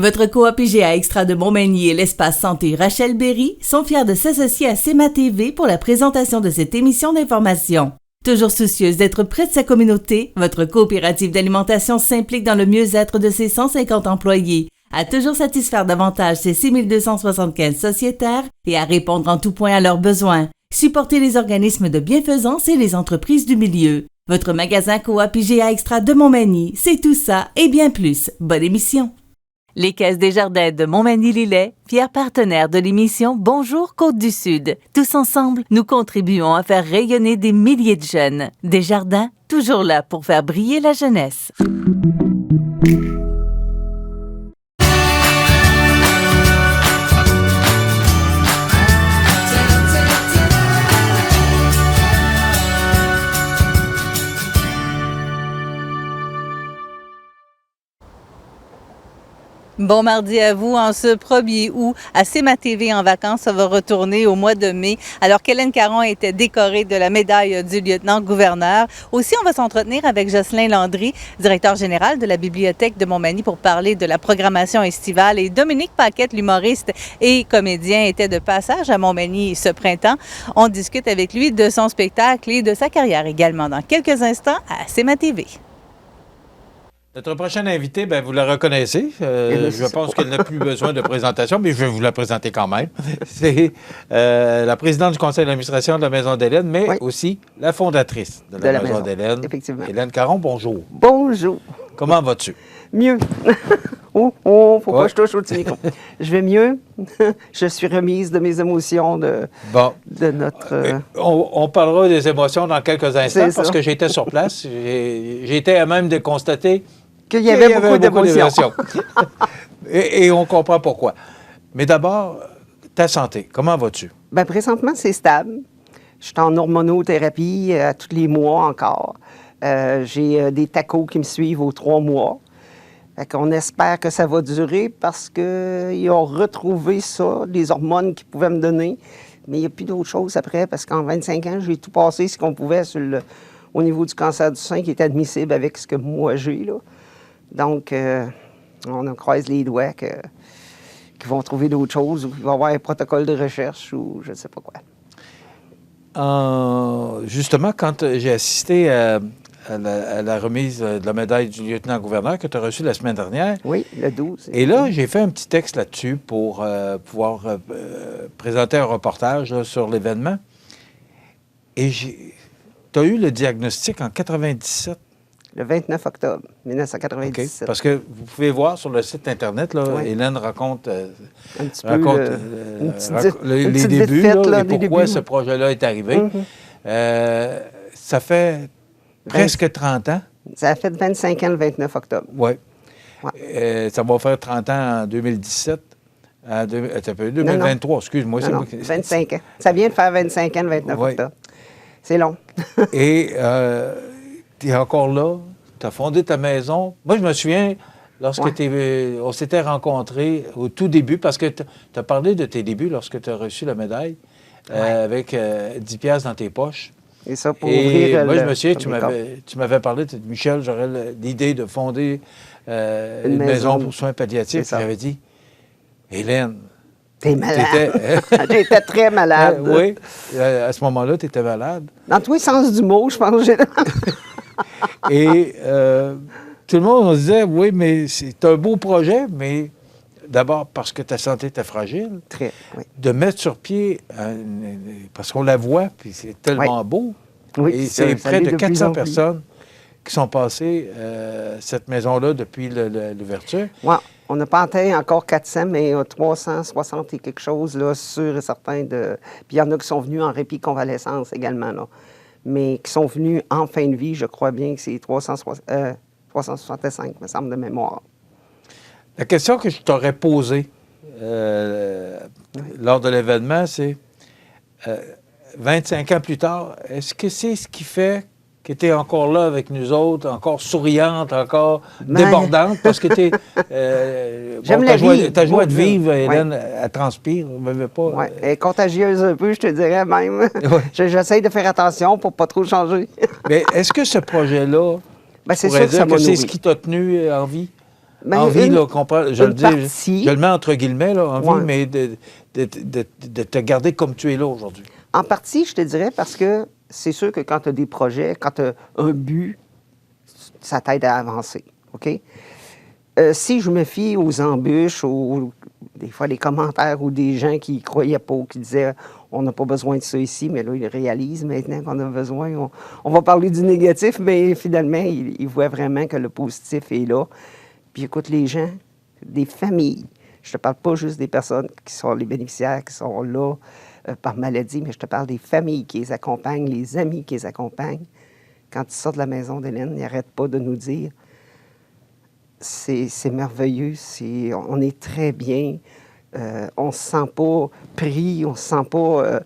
Votre coop IGA Extra de Montmagny et l'espace santé Rachel Berry sont fiers de s'associer à CEMA TV pour la présentation de cette émission d'information. Toujours soucieuse d'être près de sa communauté, votre coopérative d'alimentation s'implique dans le mieux-être de ses 150 employés, à toujours satisfaire davantage ses 6275 sociétaires et à répondre en tout point à leurs besoins. Supportez les organismes de bienfaisance et les entreprises du milieu. Votre magasin coop IGA Extra de Montmagny, c'est tout ça et bien plus. Bonne émission! Les Caisses Desjardins de Montmagny-Lillet, fiers partenaires de l'émission Bonjour Côte-du-Sud. Tous ensemble, nous contribuons à faire rayonner des milliers de jeunes. Desjardins, toujours là pour faire briller la jeunesse. Bon mardi à vous. En ce 1er août, à CEMA TV en vacances, ça va retourner au mois de mai, alors qu'Hélène Caron était décorée de la médaille du lieutenant-gouverneur. Aussi, on va s'entretenir avec Jocelyn Landry, directeur général de la Bibliothèque de Montmagny, pour parler de la programmation estivale. Et Dominique Paquette, l'humoriste et comédien, était de passage à Montmagny ce printemps. On discute avec lui de son spectacle et de sa carrière également dans quelques instants à CEMA TV. Notre prochaine invitée, bien, vous la reconnaissez. Je pense qu'elle n'a plus besoin de présentation, mais je vais vous la présenter quand même. C'est la présidente du conseil d'administration de la Maison d'Hélène, mais aussi la fondatrice de la Maison d'Hélène. Effectivement. Hélène Caron, bonjour. Bonjour. Comment vas-tu? Mieux. Faut pas que je touche au petit micro. Je vais mieux. Je suis remise de mes émotions de notre... On parlera des émotions dans quelques instants parce que j'étais sur place. J'ai été à même de constater qu'il y avait beaucoup d'émotions. et on comprend pourquoi. Mais d'abord, ta santé, comment vas-tu? Bien, présentement, c'est stable. Je suis en hormonothérapie tous les mois encore. J'ai des tacos qui me suivent aux 3 mois. On espère que ça va durer parce qu'ils ont retrouvé ça, les hormones qu'ils pouvaient me donner. Mais il n'y a plus d'autre chose après parce qu'en 25 ans, j'ai tout passé ce qu'on pouvait au niveau du cancer du sein qui est admissible avec ce que moi j'ai. Là. Donc, on croise les doigts qu'ils vont trouver d'autres choses ou qu'il va y avoir un protocole de recherche ou je ne sais pas quoi. Justement, quand j'ai assisté à la remise de la médaille du lieutenant-gouverneur que tu as reçue la semaine dernière. Oui, le 12. Et là, j'ai fait un petit texte là-dessus pour pouvoir présenter un reportage là, sur l'événement. Et tu as eu le diagnostic en 97. Le 29 octobre 1997. Okay. Parce que vous pouvez voir sur le site Internet, là, Hélène raconte, un petit peu les débuts et pourquoi ce projet-là est arrivé. Ça fait presque 30 ans. Ça a fait 25 ans le 29 octobre. Oui. Ça va faire 30 ans en 2017. 2023, excuse-moi. Non, 25 ans. Ça vient de faire 25 ans le 29 octobre. C'est long. Et tu es encore là. Tu as fondé ta maison. Moi, je me souviens, lorsque on s'était rencontrés au tout début, parce que tu as parlé de tes débuts lorsque tu as reçu la médaille, avec 10 piastres dans tes poches. Et ça, pour ouvrir moi, je me souviens, tu m'avais parlé, Michel, j'aurais l'idée de fonder une maison pour soins palliatifs. J'avais dit, Hélène, t'es malade. J'étais très malade. Oui, à ce moment-là, tu étais malade. Dans tous les sens du mot, je pense. Et tout le monde, on se disait, oui, mais c'est un beau projet, mais d'abord parce que ta santé était fragile. Très, oui. De mettre sur pied, parce qu'on la voit, puis c'est tellement beau. Oui, et c'est près de 400 personnes qui sont passées cette maison-là depuis l'ouverture. Oui, on n'a pas atteint encore 400, mais 360 et quelque chose, là, sûr et certain. Puis il y en a qui sont venus en répit convalescence également, là. Mais qui sont venus en fin de vie, je crois bien que c'est 365, me semble, de mémoire. La question que je t'aurais posée lors de l'événement, c'est 25 ans plus tard, est-ce que c'est ce qui fait que tu es encore là avec nous autres, encore souriante, encore débordante, parce que tu es... ta joie de vivre, Hélène, elle transpire, Oui, elle est contagieuse un peu, je te dirais même. J'essaie de faire attention pour pas trop changer. Mais est-ce que ce projet-là, c'est sûr que ça m'a nourri. c'est ce qui t'a tenu en vie? envie, là, je le dis, partie, je le mets entre guillemets, là, envie, ouais. mais de te garder comme tu es là aujourd'hui? En partie, je te dirais, parce que c'est sûr que quand tu as des projets, quand tu as un but, ça t'aide à avancer, OK? Si je me fie aux embûches, des fois des commentaires ou des gens qui ne croyaient pas, ou qui disaient « on n'a pas besoin de ça ici », mais là, ils réalisent maintenant qu'on a besoin. On va parler du négatif, mais finalement, ils voient vraiment que le positif est là. Puis écoute, les gens, des familles, je te parle pas juste des personnes qui sont les bénéficiaires, qui sont là par maladie, mais je te parle des familles qui les accompagnent, les amis qui les accompagnent. Quand ils sortent de la maison d'Hélène, ils n'arrêtent pas de nous dire « c'est merveilleux, on est très bien, on ne se sent pas pris, on se sent pas...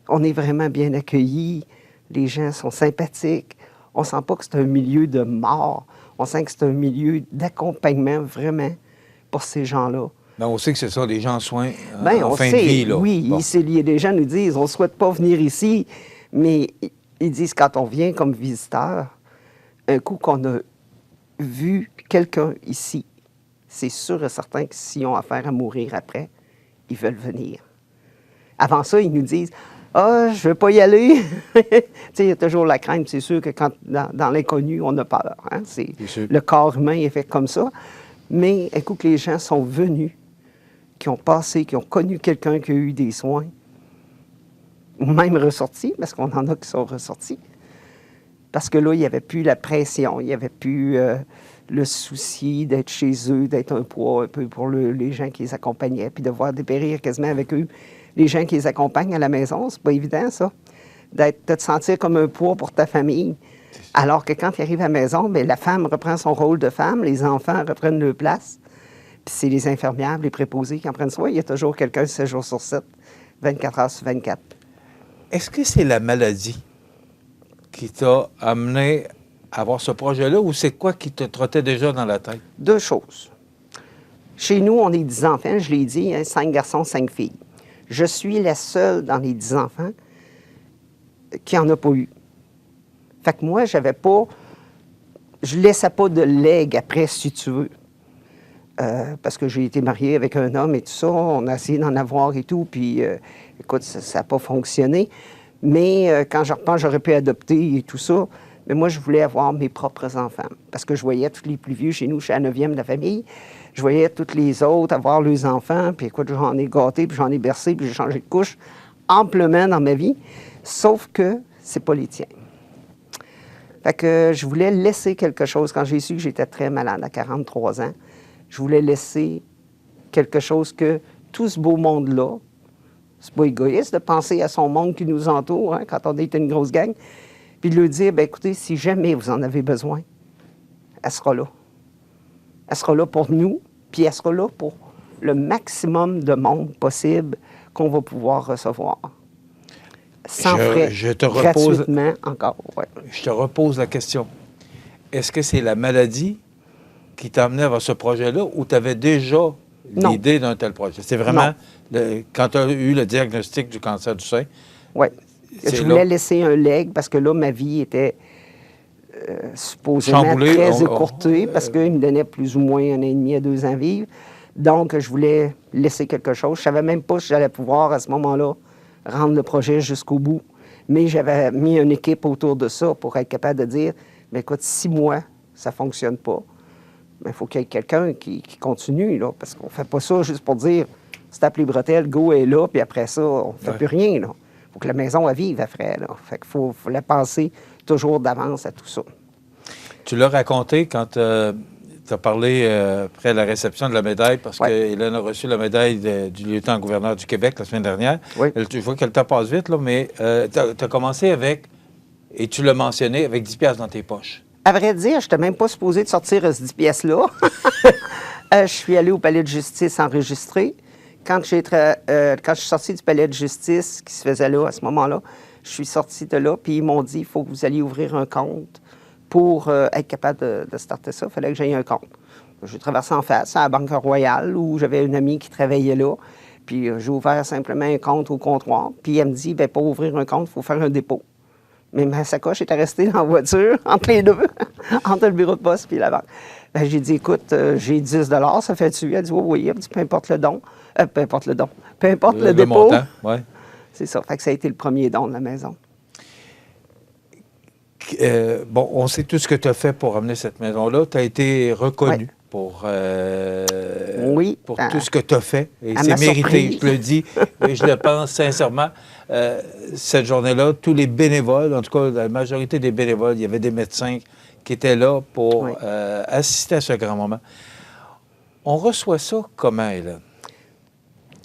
on est vraiment bien accueillis, les gens sont sympathiques, on ne sent pas que c'est un milieu de mort, on sent que c'est un milieu d'accompagnement vraiment pour ces gens-là. » Ben, on sait que ce sont des gens en soins Bien, en on fin sait, de vie, là. oui, Bon. les gens nous disent, on ne souhaite pas venir ici, mais ils disent, quand on vient comme visiteur, un coup qu'on a vu quelqu'un ici, c'est sûr et certain que s'ils ont affaire à mourir après, ils veulent venir. Avant ça, ils nous disent, « Ah, je ne veux pas y aller. » Tu sais, il y a toujours la crainte. C'est sûr que quand dans l'inconnu, on a peur. Hein? Le corps humain est fait comme ça. Mais un coup que les gens sont venus, qui ont passé, qui ont connu quelqu'un qui a eu des soins, ou même ressortis, parce qu'on en a qui sont ressortis, parce que là, il n'y avait plus la pression, il n'y avait plus le souci d'être chez eux, d'être un poids un peu pour les gens qui les accompagnaient, puis de voir dépérir quasiment avec eux les gens qui les accompagnent à la maison. C'est pas évident, ça, de te sentir comme un poids pour ta famille. Alors que quand tu arrives à la maison, bien, la femme reprend son rôle de femme, les enfants reprennent leur place, puis c'est les infirmières, les préposés qui en prennent soin. Il y a toujours quelqu'un 7 jours sur 7, 24 heures sur 24. Est-ce que c'est la maladie qui t'a amené à avoir ce projet-là ou c'est quoi qui te trottait déjà dans la tête? 2 choses. Chez nous, on est 10 enfants, je l'ai dit, hein, 5 garçons, 5 filles. Je suis la seule dans les 10 enfants qui n'en a pas eu. Fait que moi, j'avais pas... Je laissais pas de legs après, si tu veux. Parce que j'ai été mariée avec un homme et tout ça, on a essayé d'en avoir et tout, puis écoute, ça n'a pas fonctionné. Mais quand je repense, j'aurais pu adopter et tout ça. Mais moi, je voulais avoir mes propres enfants. Parce que je voyais tous les plus vieux chez nous, je suis la 9e de la famille. Je voyais tous les autres avoir leurs enfants. Puis écoute, j'en ai gâté, puis j'en ai bercé, puis j'ai changé de couche amplement dans ma vie. Sauf que c'est pas les tiens. Fait que je voulais laisser quelque chose. Quand j'ai su que j'étais très malade à 43 ans, je voulais laisser quelque chose que tout ce beau monde-là, c'est pas égoïste de penser à son monde qui nous entoure, hein, quand on est une grosse gang, puis de lui dire, bien, écoutez, si jamais vous en avez besoin, elle sera là. Elle sera là pour nous, puis elle sera là pour le maximum de monde possible qu'on va pouvoir recevoir. Sans frais, gratuitement encore. Ouais. Je te repose la question. Est-ce que c'est la maladie qui t'a amené vers ce projet-là ou tu avais déjà l'idée d'un tel projet? C'est vraiment, quand tu as eu le diagnostic du cancer du sein? Oui. Je voulais laisser un leg parce que là, ma vie était supposément très écourtée parce qu'il me donnait plus ou moins 1 an et demi à 2 ans vivre. Donc, je voulais laisser quelque chose. Je ne savais même pas si j'allais pouvoir, à ce moment-là, rendre le projet jusqu'au bout. Mais j'avais mis une équipe autour de ça pour être capable de dire, bien, écoute, 6 mois, ça ne fonctionne pas. Mais il faut qu'il y ait quelqu'un qui continue, là, parce qu'on ne fait pas ça juste pour dire, se tape les bretelles, go est là, puis après ça, on ne fait plus rien, là. Il faut que la maison elle vive après, là. Fait qu'il faut la penser toujours d'avance à tout ça. Tu l'as raconté quand tu as parlé après la réception de la médaille, parce qu'Hélène a reçu la médaille du lieutenant-gouverneur du Québec la semaine dernière. Oui. Je vois qu'elle te passe vite, là, mais tu as commencé avec, et tu l'as mentionné, avec 10 piastres dans tes poches. À vrai dire, je n'étais même pas supposée de sortir ce 10 piastres-là. Je suis allée au palais de justice enregistrer. Quand je suis sortie du palais de justice qui se faisait là, à ce moment-là, je suis sortie de là, puis ils m'ont dit, il faut que vous alliez ouvrir un compte pour être capable de starter ça. Il fallait que j'aie un compte. J'ai traversé en face à la Banque Royale, où j'avais une amie qui travaillait là, puis j'ai ouvert simplement un compte au comptoir, puis elle me dit, bien, pour ouvrir un compte, il faut faire un dépôt. Mais ma sacoche était restée dans la voiture, entre les deux, entre le bureau de poste et la banque. Ben, j'ai dit, écoute, j'ai 10 ça fait-tu? Elle dit, oui. Elle dit, peu importe le don. Peu importe le don. Peu importe le dépôt. Montant, oui. C'est ça. Fait que ça a été le premier don de la maison. Bon, on sait tout ce que tu as fait pour amener cette maison-là. Tu as été reconnu pour tout ce que tu as fait. Et c'est mérité, je le dis. Et je le pense sincèrement. Cette journée-là, tous les bénévoles, en tout cas la majorité des bénévoles, il y avait des médecins qui étaient là pour assister à ce grand moment. On reçoit ça comment, Hélène?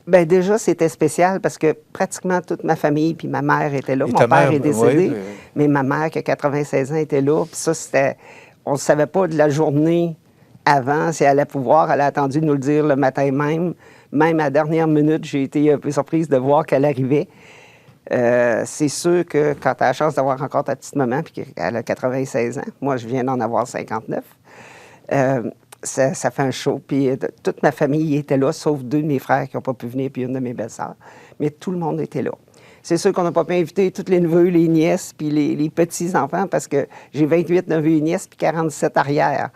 Bien, déjà, c'était spécial parce que pratiquement toute ma famille puis ma mère était là. Et mon père est décédé, oui. Mais ma mère, qui a 96 ans, était là. Puis ça, c'était... On ne savait pas de la journée avant si elle allait pouvoir. Elle a attendu de nous le dire le matin même. Même à la dernière minute, j'ai été un peu surprise de voir qu'elle arrivait. C'est sûr que quand tu as la chance d'avoir encore ta petite maman, puis qu'elle a 96 ans, moi, je viens d'en avoir 59, ça fait un show. Puis toute ma famille était là, sauf 2 de mes frères qui n'ont pas pu venir, puis une de mes belles-sœurs. Mais tout le monde était là. C'est sûr qu'on n'a pas pu inviter tous les neveux, les nièces, puis les petits-enfants, parce que j'ai 28 neveux et nièces, puis 47 arrières.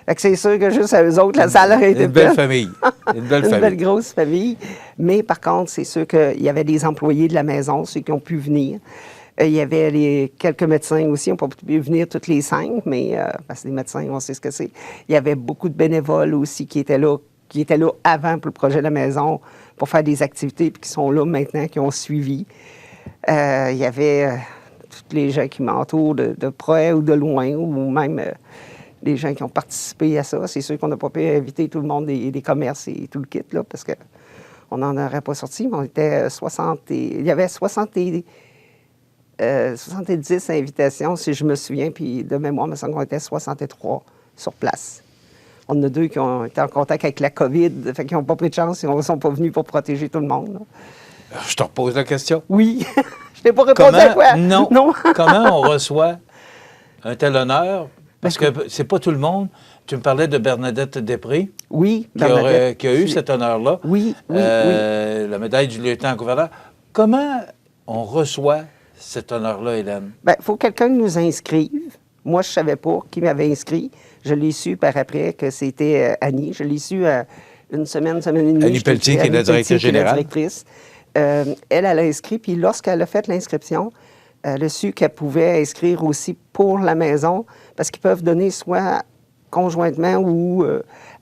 Fait que c'est sûr que juste à eux autres, la salle aurait été une belle famille. Une belle famille. Une belle grosse famille. Mais par contre, c'est sûr qu'il y avait des employés de la maison, ceux qui ont pu venir. Il y avait quelques médecins aussi, on n'a pas pu venir toutes les 5, mais parce que les médecins, on sait ce que c'est. Il y avait beaucoup de bénévoles aussi qui étaient là avant pour le projet de la maison, pour faire des activités, puis qui sont là maintenant, qui ont suivi. Il y avait tous les gens qui m'entourent de près ou de loin, ou même des gens qui ont participé à ça. C'est sûr qu'on n'a pas pu inviter tout le monde des commerces et tout le kit, là, parce qu'on n'en aurait pas sorti, mais on était 60 il y avait 70 invitations, si je me souviens, puis de mémoire, il me semble qu'on était 63 sur place. On en a 2 qui ont été en contact avec la COVID, fait qu'ils n'ont pas pris de chance, ils ne sont pas venus pour protéger tout le monde. Là. Je te repose la question. Oui. Je t'ai pas répondu à quoi? Non. Comment on reçoit un tel honneur? Parce que c'est pas tout le monde. Tu me parlais de Bernadette Després. Oui, Bernadette. Qui a eu cet honneur-là. Oui. La médaille du lieutenant-gouverneur. Comment on reçoit cet honneur-là, Hélène? Bien, il faut que quelqu'un nous inscrive. Moi, je ne savais pas qui m'avait inscrit. Je l'ai su par après que c'était Annie. Je l'ai su une semaine et demie. Annie Pelletier, qui est la directrice générale. Elle a inscrit, puis lorsqu'elle a fait l'inscription, elle a su qu'elle pouvait inscrire aussi pour la maison, parce qu'ils peuvent donner soit conjointement ou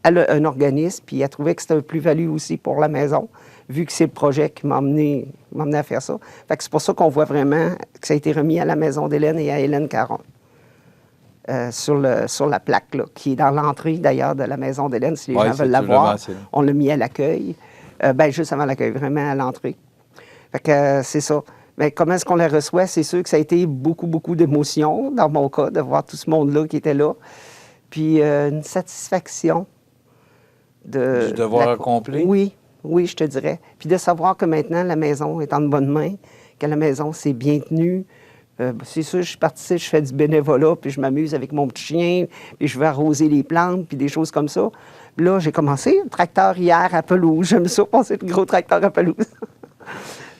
à un organisme, puis elle trouvait que c'était un plus-value aussi pour la maison, vu que c'est le projet qui m'a amené à faire ça. Fait que c'est pour ça qu'on voit vraiment que ça a été remis à la maison d'Hélène et à Hélène Caron. Sur la plaque, là, qui est dans l'entrée, d'ailleurs, de la maison d'Hélène, si les gens veulent la voir. On l'a mis à l'accueil, juste avant l'accueil, vraiment à l'entrée. Fait que c'est ça. Mais comment est-ce qu'on la reçoit? C'est sûr que ça a été beaucoup, beaucoup d'émotions, dans mon cas, de voir tout ce monde-là qui était là. Puis une satisfaction du devoir accompli? Oui, je te dirais. Puis de savoir que maintenant, la maison est en bonne main, que la maison s'est bien tenue. C'est sûr, je suis partie, je fais du bénévolat, puis je m'amuse avec mon petit chien, puis je vais arroser les plantes, puis des choses comme ça. Puis là, j'ai commencé le tracteur hier à pelouse. J'aime ça, passer le gros tracteur à pelouse.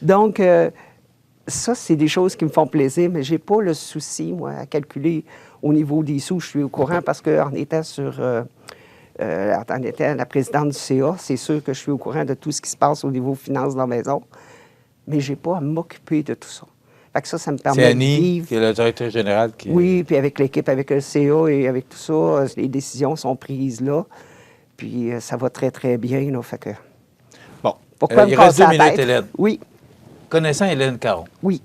Donc, ça, c'est des choses qui me font plaisir, mais je n'ai pas le souci, moi, à calculer au niveau des sous. Je suis au courant parce qu'en étant en étant la présidente du CA, c'est sûr que je suis au courant de tout ce qui se passe au niveau finances de la maison, mais je n'ai pas à m'occuper de tout ça. Fait que ça me permet de vivre. C'est Annie, qui est la directrice générale. Oui, puis avec l'équipe, avec le CA et avec tout ça, les décisions sont prises là. Puis ça va très, très bien, là. Fait que... Bon. Pourquoi il reste 2 minutes, Hélène. Oui. Connaissant Hélène Caron. Oui.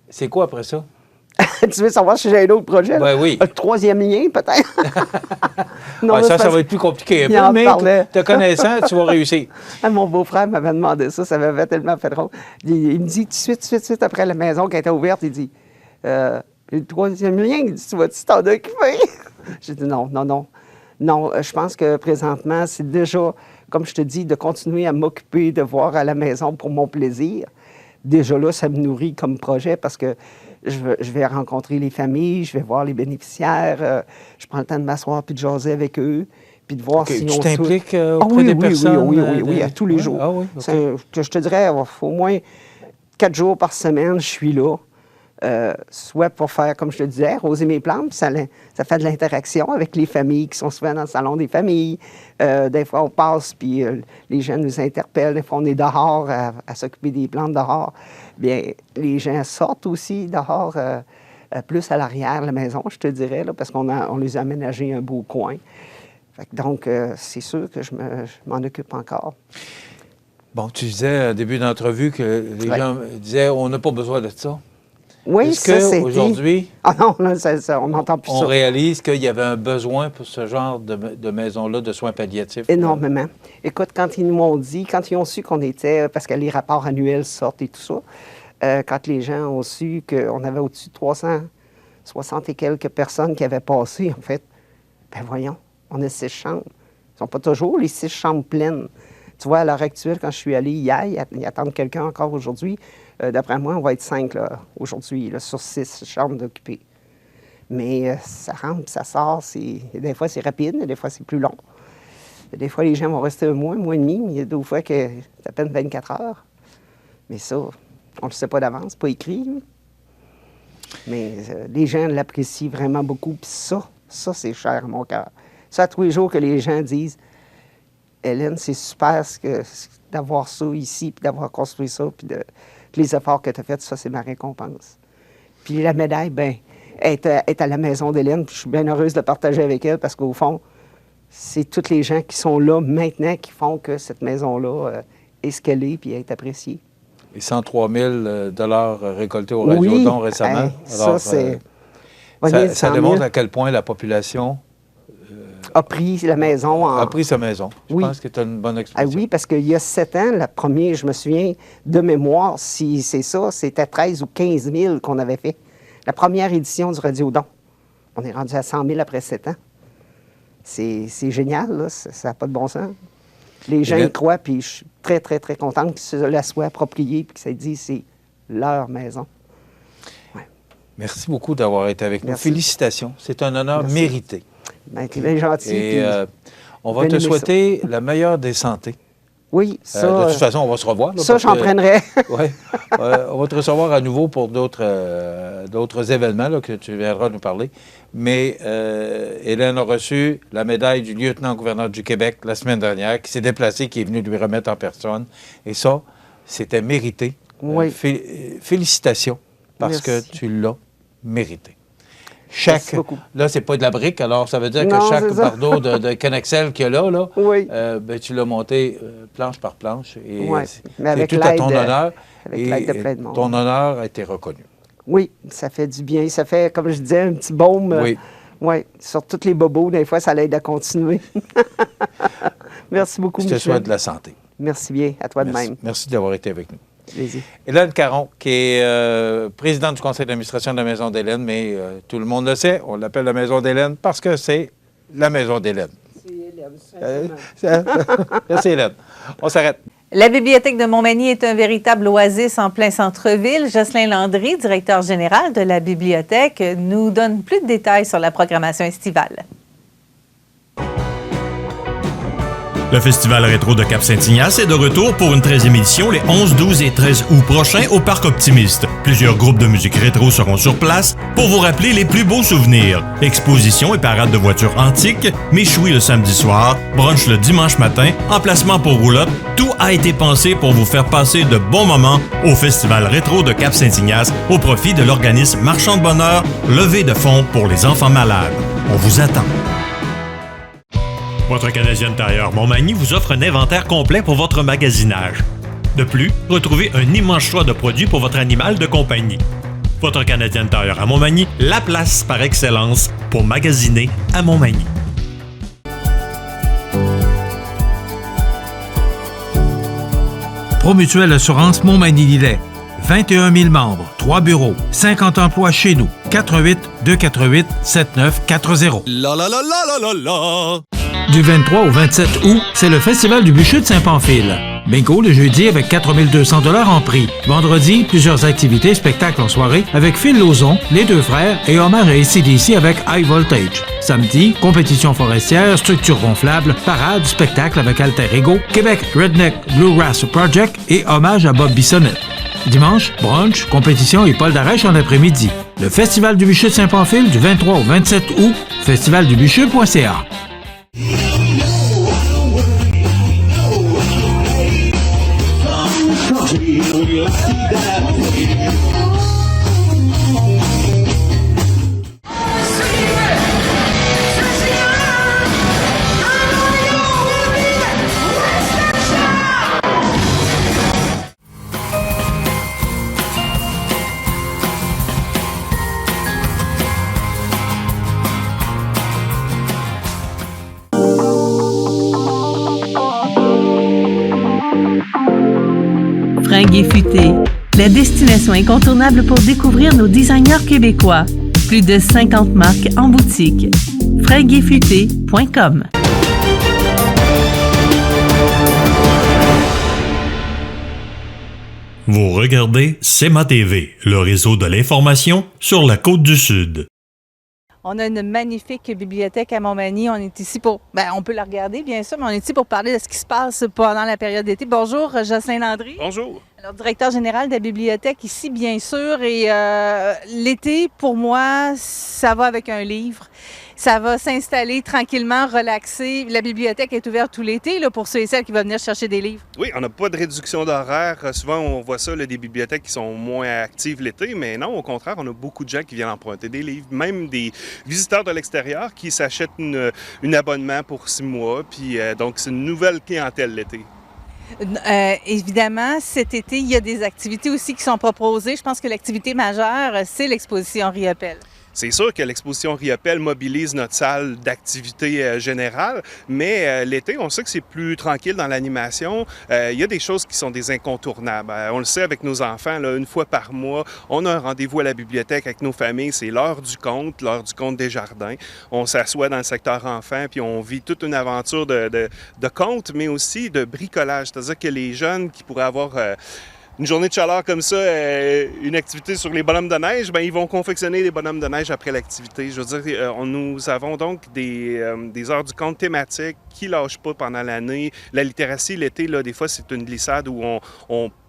C'est quoi après ça? Tu veux savoir si j'ai un autre projet? Ben oui. Le 3e lien, peut-être? Non, ça va être plus compliqué un peu, mais te connaissant, tu vas réussir. Mon beau-frère m'avait demandé ça m'avait tellement fait drôle. Il me dit tout de suite après la maison qui était ouverte, il dit le 3e lien, il dit, tu vas-tu t'en occuper? J'ai dit non. Non, je pense que présentement, c'est déjà, comme je te dis, de continuer à m'occuper, de voir à la maison pour mon plaisir. Déjà là, ça me nourrit comme projet parce que je vais rencontrer les familles, je vais voir les bénéficiaires, je prends le temps de m'asseoir puis de jaser avec eux, puis de voir si tu t'impliques auprès des personnes? Oui, à tous les jours. Ah oui, okay. Je te dirais, au moins 4 jours par semaine, je suis là. soit pour faire, comme je te disais, arroser mes plantes, puis ça fait de l'interaction avec les familles qui sont souvent dans le salon des familles. Des fois, on passe, puis les gens nous interpellent. Des fois, on est dehors à s'occuper des plantes dehors. Bien, les gens sortent aussi dehors, plus à l'arrière de la maison, je te dirais, là, parce qu'on les a aménagés un beau coin. Donc, c'est sûr que je m'en occupe encore. Bon, tu disais au début d'entrevue que les gens disaient « on n'a pas besoin de ça ». Oui, est-ce qu'aujourd'hui, non, on n'entend plus ça. On réalise qu'il y avait un besoin pour ce genre de maison-là, de soins palliatifs? Énormément. Écoute, quand ils nous ont dit, quand ils ont su qu'on était, parce que les rapports annuels sortent et tout ça, quand les gens ont su qu'on avait au-dessus de 360 et quelques personnes qui avaient passé, en fait, ben voyons, on a 6 chambres. Ils ne sont pas toujours les 6 chambres pleines. Tu vois, à l'heure actuelle, quand je suis allé hier, ils attendent quelqu'un encore aujourd'hui. D'après moi, on va être 5 là, aujourd'hui, là, sur 6 chambres d'occupés. Mais ça rentre, ça sort. Des fois, c'est rapide, des fois, c'est plus long. Des fois, les gens vont rester un mois et demi, mais il y a d'autres fois que c'est à peine 24 heures. Mais ça, on ne le sait pas d'avance, c'est pas écrit. Là. Mais les gens l'apprécient vraiment beaucoup. Puis ça, c'est cher à mon cœur. Ça, tous les jours que les gens disent « Hélène, c'est super d'avoir ça ici, puis d'avoir construit ça, puis les efforts que tu as faits, ça, c'est ma récompense. » Puis la médaille, bien, est à la maison d'Hélène, puis je suis bien heureuse de partager avec elle, parce qu'au fond, c'est tous les gens qui sont là maintenant qui font que cette maison-là est ce qu'elle est, puis est appréciée. Et 103 000 récoltés au Radiodon récemment. Alors, ça démontre à quel point la population a pris la maison. A pris sa maison. Je pense que tu as une bonne expression. Oui, parce qu'il y a 7 ans, la première, je me souviens de mémoire, si c'est ça, c'était 13 ou 15 000 qu'on avait fait. La première édition du Radiodon. On est rendu à 100 000 après 7 ans. C'est génial, là. Ça n'a pas de bon sens. Les gens y croient, puis je suis très, très, très contente qu'ils se la soient appropriée, puis que ça dit c'est leur maison. Ouais. Merci beaucoup d'avoir été avec nous. Félicitations. C'est un honneur mérité. Bien, tu es bien gentil. Et on va te souhaiter la meilleure des santé. Oui, ça... de toute façon, on va se revoir. Là, ça, j'en prendrai. Oui. On va te recevoir à nouveau pour d'autres événements là, que tu viendras nous parler. Mais Hélène a reçu la médaille du lieutenant-gouverneur du Québec la semaine dernière, qui s'est déplacé, qui est venu lui remettre en personne. Et ça, c'était mérité. Oui. Félicitations, parce que tu l'as mérité. Merci beaucoup. Là, c'est pas de la brique, alors ça veut dire que chaque bardeau de Connexel qu'il y a là, ben, tu l'as monté planche par planche. Et c'est tout à ton honneur. Avec l'aide de plein de monde. Ton honneur a été reconnu. Oui, ça fait du bien. Ça fait, comme je disais, un petit baume. Oui, sur tous les bobos, des fois, ça l'aide à continuer. Merci beaucoup, Michel. Je te souhaite de la santé. Merci bien. À toi de même. Merci d'avoir été avec nous. Plaisir. Hélène Caron, qui est présidente du conseil d'administration de la Maison d'Hélène, mais tout le monde le sait, on l'appelle la Maison d'Hélène parce que c'est la Maison d'Hélène. C'est Hélène. Merci Hélène. On s'arrête. La bibliothèque de Montmagny est un véritable oasis en plein centre-ville. Jocelyn Landry, directeur général de la bibliothèque, nous donne plus de détails sur la programmation estivale. Le Festival rétro de Cap-Saint-Ignace est de retour pour une 13e édition les 11, 12 et 13 août prochains au Parc Optimiste. Plusieurs groupes de musique rétro seront sur place pour vous rappeler les plus beaux souvenirs. Exposition et parade de voitures antiques, méchoui le samedi soir, brunch le dimanche matin, emplacement pour roulotte. Tout a été pensé pour vous faire passer de bons moments au Festival rétro de Cap-Saint-Ignace au profit de l'organisme Marchand de Bonheur, levée de fonds pour les enfants malades. On vous attend. Votre Canadien Tire Montmagny vous offre un inventaire complet pour votre magasinage. De plus, retrouvez un immense choix de produits pour votre animal de compagnie. Votre Canadien Tire à Montmagny, la place par excellence pour magasiner à Montmagny. Promutuelle Assurance Montmagny-Lillet. 21 000 membres, 3 bureaux, 50 emplois chez nous. 418-248-7940. La la la la la la la! Du 23 au 27 août, c'est le Festival du bûcher de Saint-Pamphile. Bingo le jeudi avec 4 200 $ en prix. Vendredi, plusieurs activités, spectacles en soirée avec Phil Lauzon, les deux frères et hommage à AC/DC avec High Voltage. Samedi, compétition forestière, structure gonflable, parade, spectacle avec Alter Ego, Québec Redneck Bluegrass Project et hommage à Bob Bissonnette. Dimanche, brunch, compétition et Paul d'Arèche en après-midi. Le Festival du bûcher de Saint-Pamphile du 23 au 27 août, festivaldubûcher.ca. Fringues et Futé, la destination incontournable pour découvrir nos designers québécois. Plus de 50 marques en boutique. fringuesfuté.com. Vous regardez CEMA TV, le réseau de l'information sur la Côte-du-Sud. On a une magnifique bibliothèque à Montmagny. On est ici pour... on peut la regarder, bien sûr, mais on est ici pour parler de ce qui se passe pendant la période d'été. Bonjour, Jocelyn Landry. Bonjour. Alors, directeur général de la bibliothèque ici, bien sûr. Et l'été, pour moi, ça va avec un livre. Ça va s'installer tranquillement, relaxer. La bibliothèque est ouverte tout l'été là, pour ceux et celles qui vont venir chercher des livres. Oui, on n'a pas de réduction d'horaire. Souvent, on voit ça, là, des bibliothèques qui sont moins actives l'été, mais non, au contraire, on a beaucoup de gens qui viennent emprunter des livres, même des visiteurs de l'extérieur qui s'achètent un abonnement pour 6 mois. Puis, donc, c'est une nouvelle clientèle l'été. Évidemment, cet été, il y a des activités aussi qui sont proposées. Je pense que l'activité majeure, c'est l'exposition Riopelle. C'est sûr que l'exposition Riopelle mobilise notre salle d'activité générale, mais l'été, on sait que c'est plus tranquille dans l'animation. Il y a des choses qui sont des incontournables. On le sait avec nos enfants, là, une fois par mois, on a un rendez-vous à la bibliothèque avec nos familles. C'est l'heure du conte des jardins. On s'assoit dans le secteur enfant, puis on vit toute une aventure de conte, mais aussi de bricolage. C'est-à-dire que les jeunes qui pourraient avoir... une journée de chaleur comme ça, une activité sur les bonhommes de neige, bien, ils vont confectionner des bonhommes de neige après l'activité. Je veux dire, nous avons donc des heures du conte thématiques qui ne lâchent pas pendant l'année. La littératie, l'été, là, des fois, c'est une glissade où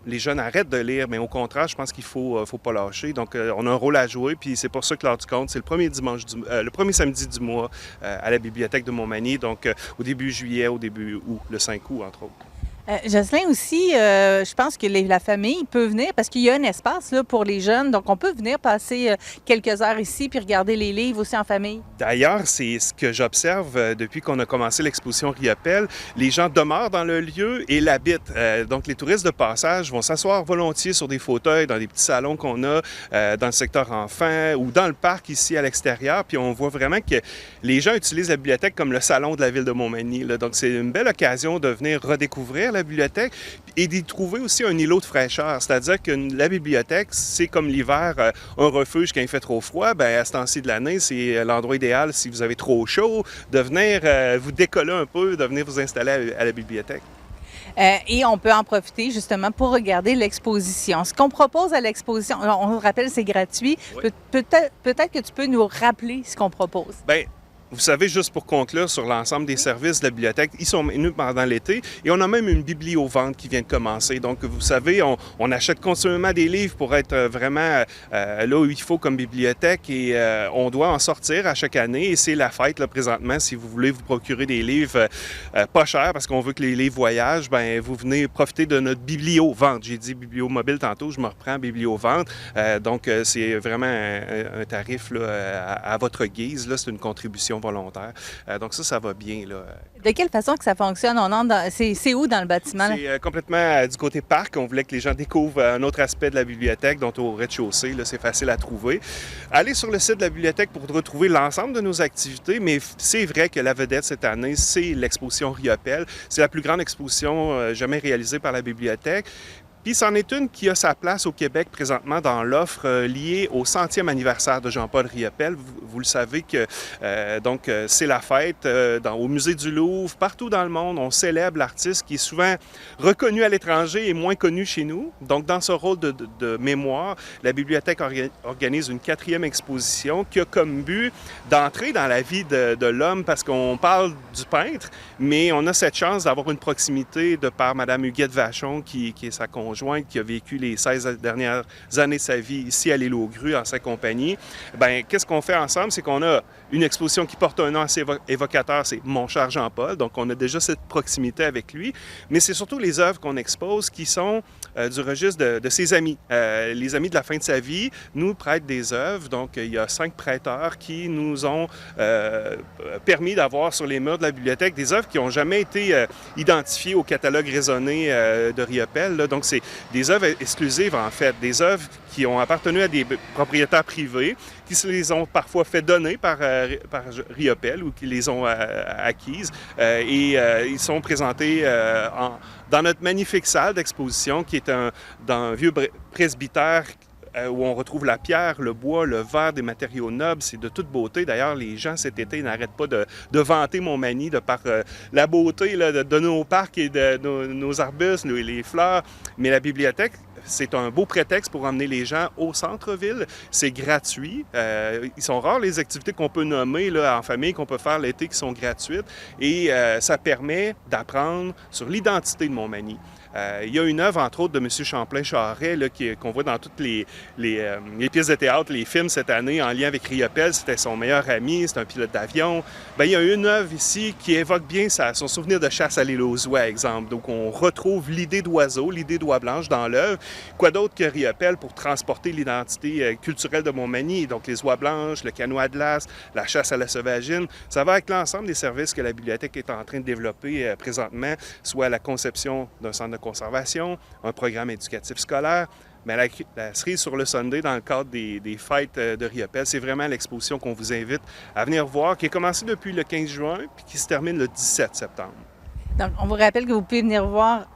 les jeunes arrêtent de lire, mais au contraire, je pense qu'il faut pas lâcher. Donc, on a un rôle à jouer, puis c'est pour ça que l'heure du conte, c'est le premier samedi du mois à la bibliothèque de Montmagny, donc au début juillet, au début août, le 5 août, entre autres. Jocelyn aussi, je pense que la famille peut venir parce qu'il y a un espace là, pour les jeunes. Donc, on peut venir passer quelques heures ici puis regarder les livres aussi en famille. D'ailleurs, c'est ce que j'observe depuis qu'on a commencé l'exposition Riopelle. Les gens demeurent dans le lieu et l'habitent. Donc, les touristes de passage vont s'asseoir volontiers sur des fauteuils dans des petits salons qu'on a dans le secteur enfant ou dans le parc ici à l'extérieur. Puis, on voit vraiment que les gens utilisent la bibliothèque comme le salon de la ville de Montmagny. Là. Donc, c'est une belle occasion de venir redécouvrir la bibliothèque et d'y trouver aussi un îlot de fraîcheur. C'est-à-dire que la bibliothèque, c'est comme l'hiver, un refuge quand il fait trop froid. Bien, à ce temps-ci de l'année, c'est l'endroit idéal si vous avez trop chaud, de venir vous décoller un peu, de venir vous installer à la bibliothèque. Et on peut en profiter justement pour regarder l'exposition. Ce qu'on propose à l'exposition, on rappelle, c'est gratuit. Oui. Peut-être que tu peux nous rappeler ce qu'on propose. Bien, vous savez, juste pour conclure sur l'ensemble des services de la bibliothèque, ils sont menus pendant l'été et on a même une biblio-vente qui vient de commencer. Donc, vous savez, on achète continuellement des livres pour être vraiment là où il faut comme bibliothèque et on doit en sortir à chaque année et c'est la fête là, présentement. Si vous voulez vous procurer des livres pas chers parce qu'on veut que les livres voyagent, bien, vous venez profiter de notre biblio-vente. J'ai dit biblio-mobile tantôt, je me reprends biblio-vente. Donc, c'est vraiment un tarif là, à votre guise. Là, c'est une contribution volontaire. Donc ça va bien. Là. De quelle façon que ça fonctionne? C'est où dans le bâtiment? C'est complètement du côté parc. On voulait que les gens découvrent un autre aspect de la bibliothèque, dont au rez-de-chaussée, là, c'est facile à trouver. Allez sur le site de la bibliothèque pour retrouver l'ensemble de nos activités, mais c'est vrai que la vedette cette année, c'est l'exposition Riopelle. C'est la plus grande exposition jamais réalisée par la bibliothèque. Puis, c'en est une qui a sa place au Québec présentement dans l'offre liée au 100e anniversaire de Jean-Paul Riopelle. Vous le savez que c'est la fête au Musée du Louvre, partout dans le monde. On célèbre l'artiste qui est souvent reconnu à l'étranger et moins connu chez nous. Donc, dans ce rôle de mémoire, la bibliothèque organise une 4e exposition qui a comme but d'entrer dans la vie de l'homme parce qu'on parle du peintre, mais on a cette chance d'avoir une proximité de par Mme Huguette Vachon qui est sa conjointe conjointe qui a vécu les 16 dernières années de sa vie ici à l'île aux Grues en sa compagnie. Bien, qu'est-ce qu'on fait ensemble? C'est qu'on a une exposition qui porte un nom assez évocateur, c'est Mon cher Jean-Paul, donc on a déjà cette proximité avec lui, mais c'est surtout les œuvres qu'on expose qui sont du registre de ses amis. Les amis de la fin de sa vie nous prêtent des œuvres, donc il y a 5 prêteurs qui nous ont permis d'avoir sur les murs de la bibliothèque des œuvres qui n'ont jamais été identifiées au catalogue raisonné de Riopelle. Là. Donc c'est des œuvres exclusives en fait, des œuvres qui ont appartenu à des propriétaires privés, qui se les ont parfois fait donner par Riopelle ou qui les ont acquises. Ils sont présentés dans notre magnifique salle d'exposition qui est dans un vieux presbytère où on retrouve la pierre, le bois, le verre, des matériaux nobles. C'est de toute beauté. D'ailleurs, les gens cet été n'arrêtent pas de vanter Montmagny de par la beauté là, de nos parcs et de nos arbustes, les fleurs. Mais la bibliothèque, c'est un beau prétexte pour emmener les gens au centre-ville. C'est gratuit. Ils sont rares les activités qu'on peut nommer là, en famille, qu'on peut faire l'été, qui sont gratuites. Et ça permet d'apprendre sur l'identité de Montmagny. Il y a une œuvre, entre autres, de M. Champlain-Charret qu'on voit dans toutes les pièces de théâtre, les films cette année, en lien avec Riopelle. C'était son meilleur ami, c'est un pilote d'avion. Bien, il y a une œuvre ici qui évoque bien son souvenir de chasse à l'île aux oies, exemple. Donc, on retrouve l'idée d'oiseau, l'idée d'oie blanche dans l'œuvre. Quoi d'autre que Riopelle pour transporter l'identité culturelle de Montmagny? Donc, les oies blanches, le canot Atlas, la chasse à la sauvagine. Ça va avec l'ensemble des services que la bibliothèque est en train de développer présentement, soit la conception d'un centre de conservation, un programme éducatif scolaire. Mais la cerise sur le sundae dans le cadre des fêtes de Riopelle, c'est vraiment l'exposition qu'on vous invite à venir voir, qui a commencé depuis le 15 juin puis qui se termine le 17 septembre. Donc, on vous rappelle que vous pouvez venir voir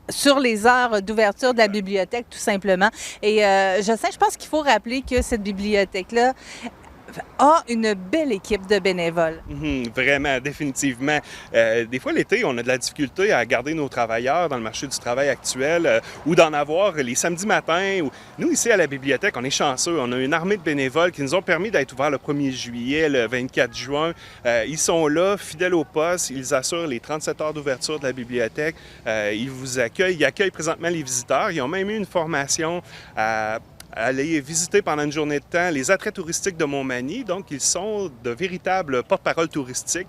sur les heures d'ouverture de la bibliothèque, tout simplement. Et je pense qu'il faut rappeler que cette bibliothèque-là a une belle équipe de bénévoles. Vraiment, définitivement. Des fois, l'été, on a de la difficulté à garder nos travailleurs dans le marché du travail actuel ou d'en avoir les samedis matins. Nous, ici, à la bibliothèque, on est chanceux. On a une armée de bénévoles qui nous ont permis d'être ouverts le 1er juillet, le 24 juin. Ils sont là, fidèles au poste. Ils assurent les 37 heures d'ouverture de la bibliothèque. Ils vous accueillent. Ils accueillent présentement les visiteurs. Ils ont même eu une formation à aller visiter pendant une journée de temps les attraits touristiques de Montmagny. Donc, ils sont de véritables porte-parole touristiques.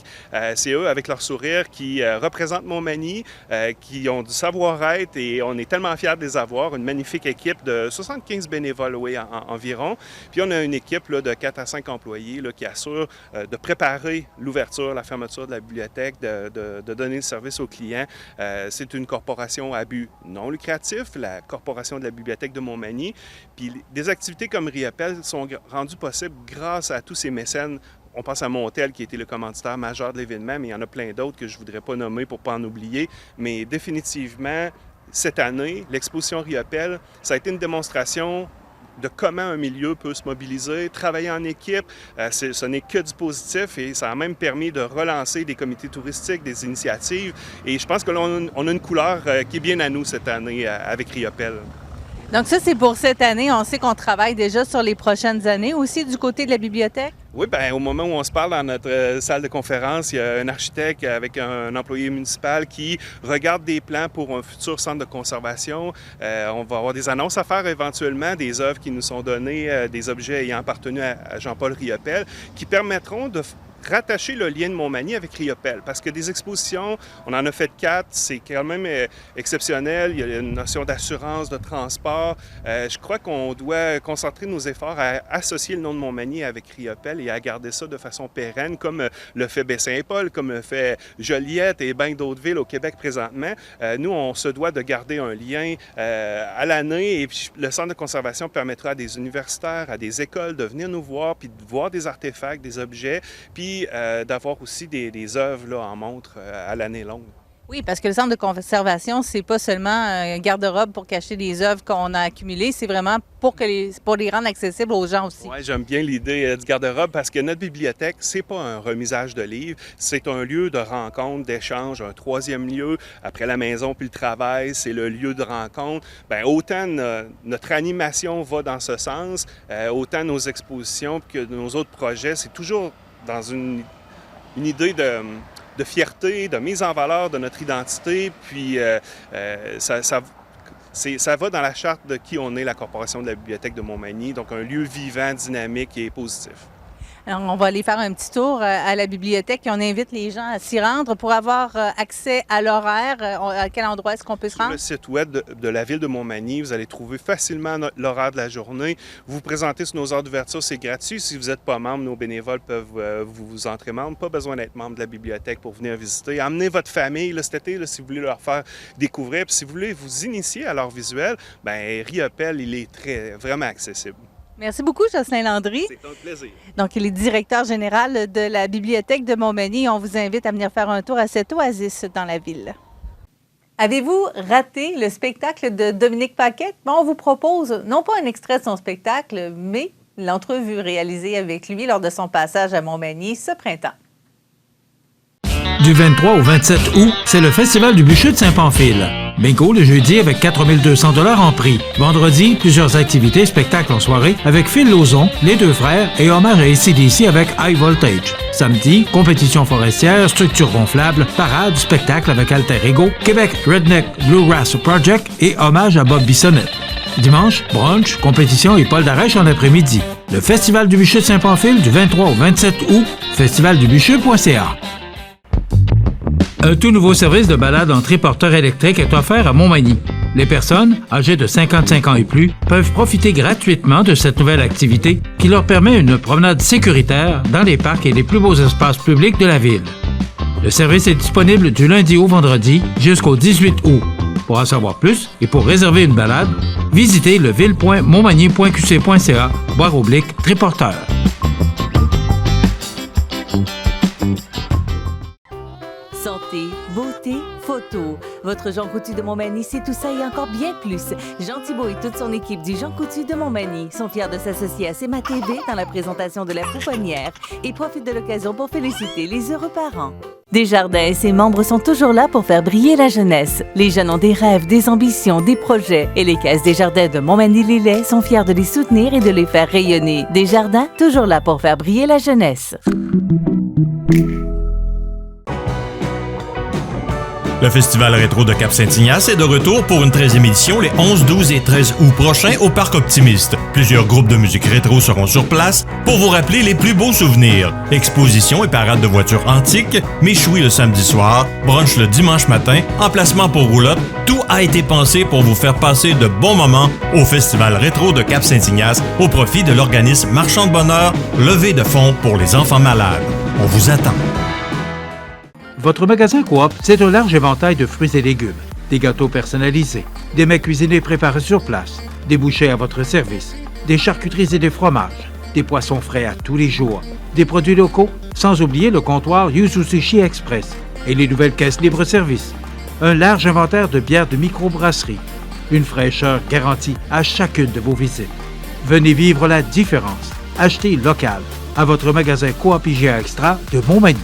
C'est eux, avec leur sourire, qui représentent Montmagny, qui ont du savoir-être et on est tellement fiers de les avoir. Une magnifique équipe de 75 bénévoles environ. Puis, on a une équipe là, de 4 à 5 employés là, qui assure de préparer l'ouverture, la fermeture de la bibliothèque, de donner le service aux clients. C'est une corporation à but non lucratif, la Corporation de la bibliothèque de Montmagny. Puis, des activités comme Riopelle sont rendues possibles grâce à tous ces mécènes. On pense à Montel, qui était le commanditaire majeur de l'événement, mais il y en a plein d'autres que je ne voudrais pas nommer pour ne pas en oublier. Mais définitivement, cette année, l'exposition Riopelle, ça a été une démonstration de comment un milieu peut se mobiliser, travailler en équipe. Ce n'est que du positif et ça a même permis de relancer des comités touristiques, des initiatives. Et je pense que l'on a une couleur qui est bien à nous cette année avec Riopelle. Donc ça, c'est pour cette année. On sait qu'on travaille déjà sur les prochaines années aussi du côté de la bibliothèque? Oui, bien, au moment où on se parle dans notre salle de conférence, il y a un architecte avec un employé municipal qui regarde des plans pour un futur centre de conservation. On va avoir des annonces à faire éventuellement, des œuvres qui nous sont données, des objets ayant appartenu à Jean-Paul Riopelle, qui permettront de rattacher le lien de Montmagny avec Riopelle. Parce que des expositions, on en a fait 4, c'est quand même exceptionnel. Il y a une notion d'assurance, de transport. Je crois qu'on doit concentrer nos efforts à associer le nom de Montmagny avec Riopelle et à garder ça de façon pérenne, comme le fait Baie-Saint-Paul, comme le fait Joliette et bien d'autres villes au Québec présentement. Nous, on se doit de garder un lien à l'année et puis le centre de conservation permettra à des universitaires, à des écoles de venir nous voir, puis de voir des artefacts, des objets, puis d'avoir aussi des œuvres là, en montre à l'année longue. Oui, parce que le centre de conservation, c'est pas seulement un garde-robe pour cacher des œuvres qu'on a accumulées, c'est vraiment pour les rendre accessibles aux gens aussi. Oui, j'aime bien l'idée du garde-robe parce que notre bibliothèque, c'est pas un remisage de livres, c'est un lieu de rencontre, d'échange, un troisième lieu après la maison puis le travail, c'est le lieu de rencontre. Bien, autant notre animation va dans ce sens, autant nos expositions que nos autres projets, c'est toujours dans une idée de fierté, de mise en valeur de notre identité, puis Ça va dans la charte de qui on est, la Corporation de la Bibliothèque de Montmagny, donc un lieu vivant, dynamique et positif. Alors, on va aller faire un petit tour à la bibliothèque et on invite les gens à s'y rendre pour avoir accès à l'horaire. À quel endroit est-ce qu'on peut se rendre? Sur le site web de la Ville de Montmagny, vous allez trouver facilement l'horaire de la journée. Vous vous présentez sur nos heures d'ouverture, c'est gratuit. Si vous n'êtes pas membre, nos bénévoles peuvent vous entrer membre. Pas besoin d'être membre de la bibliothèque pour venir visiter. Emmenez votre famille là, cet été si vous voulez leur faire découvrir. Puis si vous voulez vous initier à l'art visuel, bien, Riopelle, il est vraiment accessible. Merci beaucoup, Jocelyn Landry. C'est un plaisir. Donc, il est directeur général de la Bibliothèque de Montmagny. On vous invite à venir faire un tour à cette oasis dans la ville. Avez-vous raté le spectacle de Dominique Paquette? Bon, on vous propose non pas un extrait de son spectacle, mais l'entrevue réalisée avec lui lors de son passage à Montmagny ce printemps. Du 23 au 27 août, c'est le Festival du bûcher de Saint-Pamphile. Bingo le jeudi avec 4 200 $ en prix. Vendredi, plusieurs activités, spectacles en soirée avec Phil Lauzon, Les Deux Frères et hommage à AC/DC avec High Voltage. Samedi, compétition forestière, structure gonflable, parade, spectacle avec Alter Ego, Québec Redneck Bluegrass Project et hommage à Bob Bissonnette. Dimanche, brunch, compétition et Paul Darèche en après-midi. Le Festival du bûcher de Saint-Pamphile du 23 au 27 août, festivaldubûcher.ca. Un tout nouveau service de balade en triporteur électrique est offert à Montmagny. Les personnes, âgées de 55 ans et plus, peuvent profiter gratuitement de cette nouvelle activité qui leur permet une promenade sécuritaire dans les parcs et les plus beaux espaces publics de la ville. Le service est disponible du lundi au vendredi jusqu'au 18 août. Pour en savoir plus et pour réserver une balade, visitez leville.montmagny.qc.ca/triporteur. Santé, beauté, photo. Votre Jean Coutu de Montmagny, c'est tout ça et encore bien plus. Jean Thibault et toute son équipe du Jean Coutu de Montmagny sont fiers de s'associer à CMA TV dans la présentation de la pouponnière et profitent de l'occasion pour féliciter les heureux parents. Desjardins et ses membres sont toujours là pour faire briller la jeunesse. Les jeunes ont des rêves, des ambitions, des projets et les caisses Desjardins de Montmagny-Lillet sont fiers de les soutenir et de les faire rayonner. Desjardins, toujours là pour faire briller la jeunesse. Le Festival rétro de Cap-Saint-Ignace est de retour pour une 13e édition les 11, 12 et 13 août prochains au Parc Optimiste. Plusieurs groupes de musique rétro seront sur place pour vous rappeler les plus beaux souvenirs. Exposition et parade de voitures antiques, méchoui le samedi soir, brunch le dimanche matin, emplacement pour roulotte. Tout a été pensé pour vous faire passer de bons moments au Festival rétro de Cap-Saint-Ignace au profit de l'organisme Marchand de Bonheur, levée de fonds pour les enfants malades. On vous attend. Votre magasin Coop, c'est un large éventail de fruits et légumes, des gâteaux personnalisés, des mets cuisinés préparés sur place, des bouchées à votre service, des charcuteries et des fromages, des poissons frais à tous les jours, des produits locaux, sans oublier le comptoir Yuzu Sushi Express et les nouvelles caisses libre-service. Un large inventaire de bières de microbrasserie, une fraîcheur garantie à chacune de vos visites. Venez vivre la différence. Achetez local à votre magasin Coop IGA Extra de Montmagny.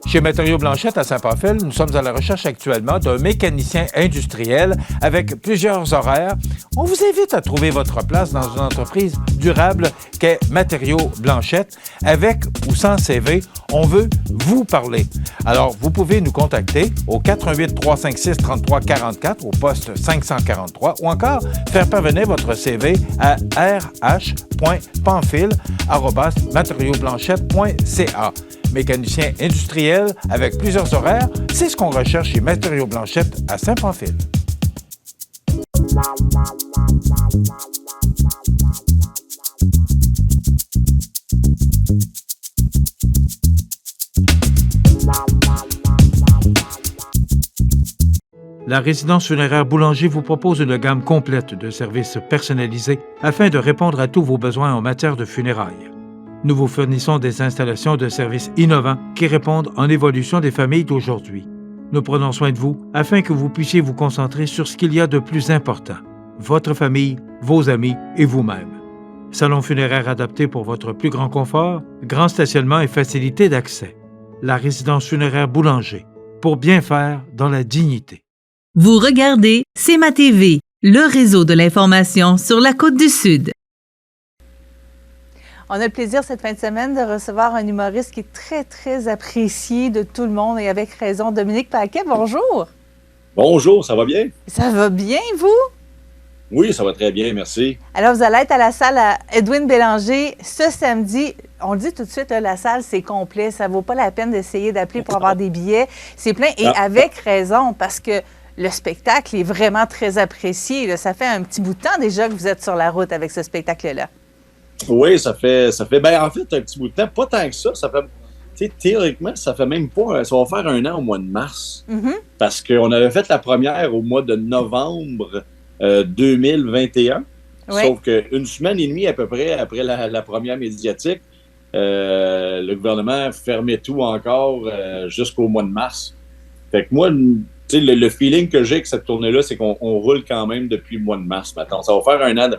Chez Matériaux Blanchette à Saint-Pamphile, nous sommes à la recherche actuellement d'un mécanicien industriel avec plusieurs horaires. On vous invite à trouver votre place dans une entreprise durable qu'est Matériaux Blanchette. Avec ou sans CV, on veut vous parler. Alors, vous pouvez nous contacter au 88 356 33 44 au poste 543 ou encore faire parvenir votre CV à rh.pamphile@matériauxblanchette.ca. Mécanicien industriel avec plusieurs horaires, c'est ce qu'on recherche chez Matériaux Blanchette à Saint-Pamphile. La résidence funéraire Boulanger vous propose une gamme complète de services personnalisés afin de répondre à tous vos besoins en matière de funérailles. Nous vous fournissons des installations de services innovants qui répondent en évolution des familles d'aujourd'hui. Nous prenons soin de vous afin que vous puissiez vous concentrer sur ce qu'il y a de plus important, votre famille, vos amis et vous-même. Salon funéraire adapté pour votre plus grand confort, grand stationnement et facilité d'accès. La résidence funéraire Boulanger, pour bien faire dans la dignité. Vous regardez C'est ma TV, le réseau de l'information sur la Côte-du-Sud. On a le plaisir cette fin de semaine de recevoir un humoriste qui est très, très apprécié de tout le monde et avec raison. Dominique Paquet, bonjour. Bonjour, ça va bien? Ça va bien, vous? Oui, ça va très bien, merci. Alors, vous allez être à la salle à Edwin Bélanger ce samedi. On le dit tout de suite, là, la salle, c'est complet. Ça vaut pas la peine d'essayer d'appeler pour avoir des billets. C'est plein et avec raison parce que le spectacle est vraiment très apprécié. Là. Ça fait un petit bout de temps déjà que vous êtes sur la route avec ce spectacle-là. Oui, ça fait, ben en fait, un petit bout de temps, pas tant que ça fait, tu sais, théoriquement, ça fait même pas, ça va faire 1 an au mois de mars, parce qu'on avait fait la première au mois de novembre 2021, sauf qu'une semaine et demie à peu près après la première médiatique, le gouvernement fermait tout encore jusqu'au mois de mars. Fait que moi, tu sais, le feeling que j'ai avec cette tournée-là, c'est qu'on roule quand même depuis le mois de mars maintenant. Ça va faire 1 an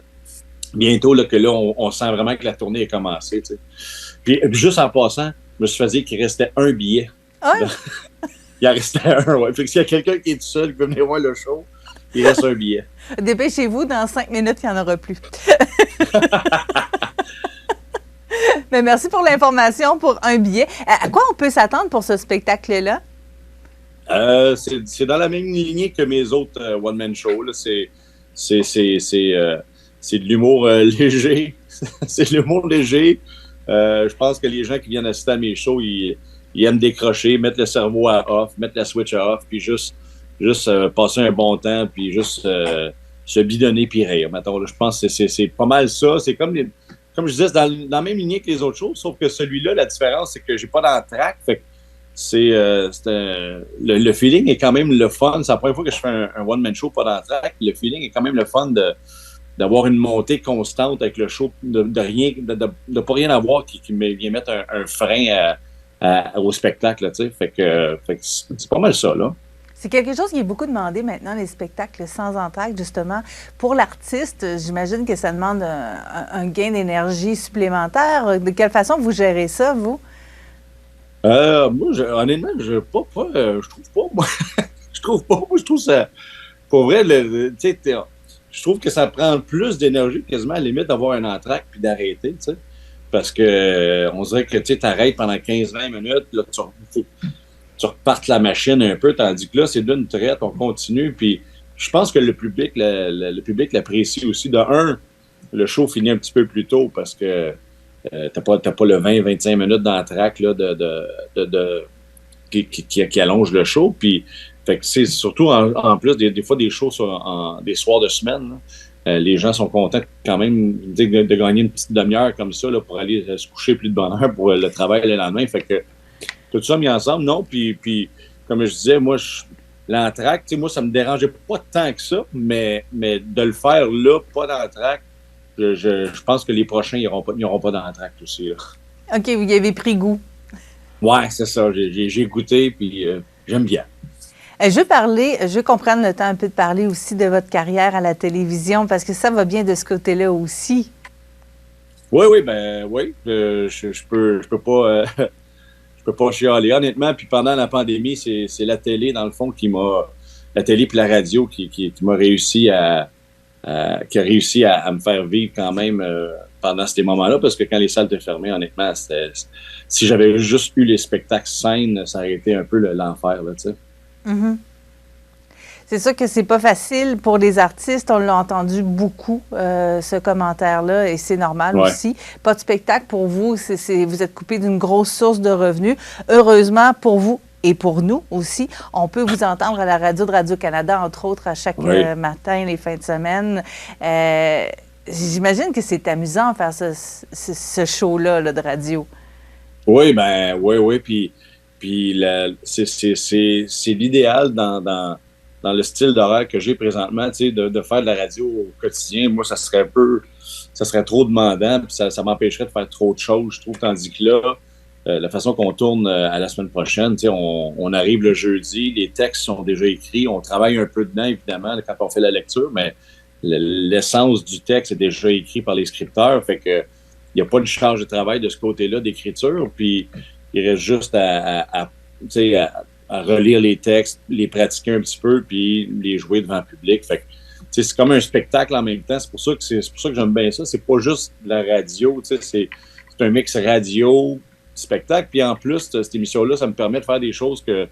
bientôt là, que là, on sent vraiment que la tournée est commencée. Tu sais. Puis juste en passant, je me suis fait dire qu'il restait un billet. Ouais. Il en restait un, ouais. Fait que s'il y a quelqu'un qui est tout seul, qui veut venir voir le show, il reste un billet. Dépêchez-vous, dans 5 minutes, il n'y en aura plus. Mais merci pour l'information, pour un billet. À quoi on peut s'attendre pour ce spectacle-là? C'est dans la même lignée que mes autres one-man shows. Là. C'est de l'humour léger. C'est de l'humour léger. Je pense que les gens qui viennent assister à mes shows, ils aiment décrocher, mettre le cerveau à off, mettre la switch à off, puis juste passer un bon temps, puis juste se bidonner puis rire. Mettons, là, je pense que c'est pas mal ça. C'est comme je disais, c'est dans la même lignée que les autres shows, sauf que celui-là, la différence, c'est que j'ai pas d'entracte. Fait que le feeling est quand même le fun. C'est la première fois que je fais un one-man show pas d'entracte. Le feeling est quand même le fun d'avoir une montée constante avec le show, de pas rien avoir qui vient mettre un frein au spectacle, là, tu sais. Fait que c'est pas mal ça, là. C'est quelque chose qui est beaucoup demandé maintenant, les spectacles sans entracte, justement. Pour l'artiste, j'imagine que ça demande un gain d'énergie supplémentaire. De quelle façon vous gérez ça, vous? Moi, honnêtement, je trouve pas, moi. Je trouve pas. Moi, je trouve ça... Pour vrai, tu sais, je trouve que ça prend plus d'énergie, quasiment à la limite, d'avoir un entracte puis d'arrêter, tu sais. Parce que on dirait que tu t'arrêtes pendant 15-20 minutes, là, tu repartes la machine un peu, tandis que là, c'est d'une traite, on continue. Puis je pense que le public l'apprécie aussi. De un, le show finit un petit peu plus tôt parce que t'as pas le 20-25 minutes d'entracte là, qui allonge le show. Puis fait que c'est surtout en plus des fois des shows des soirs de semaine. Là. Les gens sont contents quand même de gagner une petite demi-heure comme ça là, pour aller se coucher plus de bonne heure pour le travail le lendemain. Fait que tout ça mis ensemble, non. Puis comme je disais, moi, l'entracte, moi, ça me dérangeait pas tant que ça, mais de le faire là, pas d'entracte, je pense que les prochains, ils n'auront pas d'entracte aussi. Là. OK, vous y avez pris goût. Ouais, c'est ça. J'ai goûté, puis j'aime bien. Je veux qu'on prenne le temps un peu de parler aussi de votre carrière à la télévision, parce que ça va bien de ce côté-là aussi. Oui. Je peux pas... je peux pas chialer. Honnêtement, puis pendant la pandémie, c'est la télé, dans le fond, la télé puis la radio qui m'a réussi qui a réussi à me faire vivre quand même pendant ces moments-là, parce que quand les salles étaient fermées, honnêtement, si j'avais juste eu les spectacles scènes, ça aurait été un peu l'enfer, là, tu sais. Mm-hmm. C'est sûr que c'est pas facile pour les artistes. On l'a entendu beaucoup, ce commentaire-là, et c'est normal aussi. Pas de spectacle pour vous. Vous êtes coupé d'une grosse source de revenus. Heureusement pour vous et pour nous aussi, on peut vous entendre à la radio de Radio-Canada, entre autres, à chaque matin, les fins de semaine. J'imagine que c'est amusant de faire ce show-là là, de radio. Oui, oui. Puis c'est l'idéal dans dans le style d'horaire que j'ai présentement, de faire de la radio au quotidien, moi, ça serait trop demandant, puis ça m'empêcherait de faire trop de choses, je trouve, tandis que là, la façon qu'on tourne à la semaine prochaine, on arrive le jeudi, les textes sont déjà écrits, on travaille un peu dedans, évidemment, quand on fait la lecture, mais l'essence du texte est déjà écrit par les scripteurs, fait que il n'y a pas de charge de travail de ce côté-là d'écriture, puis il reste juste à relire les textes, les pratiquer un petit peu, puis les jouer devant le public. Fait que, c'est comme un spectacle en même temps. C'est pour ça que j'aime bien ça. C'est pas juste de la radio, c'est un mix radio, spectacle. Puis en plus, cette émission-là, ça me permet de faire des choses que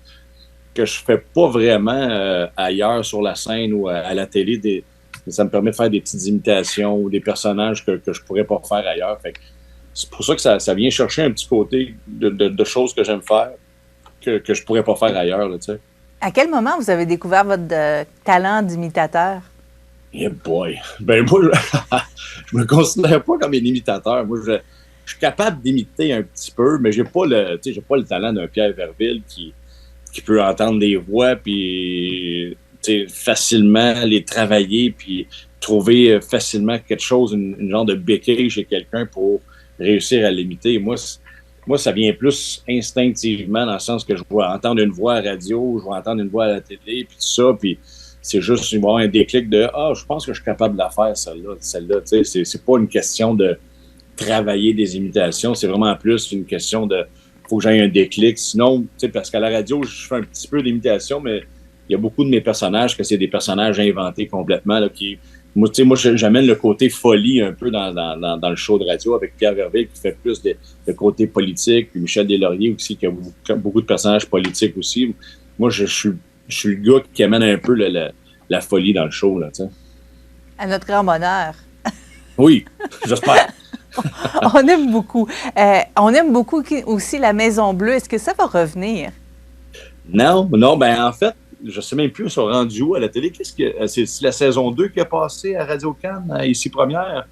je fais pas vraiment ailleurs sur la scène ou à la télé. Ça me permet de faire des petites imitations ou des personnages que je pourrais pas faire ailleurs. Fait que c'est pour ça que ça vient chercher un petit côté de choses que j'aime faire que je pourrais pas faire ailleurs. Là, à quel moment vous avez découvert votre talent d'imitateur? Yeah boy! Ben moi, je me considère pas comme un imitateur. Moi, je suis capable d'imiter un petit peu, mais j'ai pas le talent d'un Pierre Verville qui peut entendre des voix puis facilement les travailler puis trouver facilement quelque chose, une genre de béquille chez quelqu'un pour réussir à l'imiter. Moi, ça vient plus instinctivement dans le sens que je vais entendre une voix à la radio, je vais entendre une voix à la télé, puis tout ça, puis c'est juste un déclic de « Ah, je pense que je suis capable de la faire, celle-là. » C'est pas une question de travailler des imitations, c'est vraiment plus une question de « Faut que j'aille un déclic. » Sinon, parce qu'à la radio, je fais un petit peu d'imitation, mais il y a beaucoup de mes personnages que c'est des personnages inventés complètement, là, qui... Moi, j'amène le côté folie un peu dans le show de radio avec Pierre Verville qui fait plus le côté politique, puis Michel Deslauriers aussi qui a beaucoup de personnages politiques aussi. Moi, je suis le gars qui amène un peu la folie dans le show, là, t'sais. À notre grand bonheur. Oui, j'espère. On aime beaucoup. On aime beaucoup aussi la Maison Bleue. Est-ce que ça va revenir? Non, ben en fait, je ne sais même plus, ils sont rendus où à la télé. C'est la saison 2 qui a passé à Radio-Can, ici première?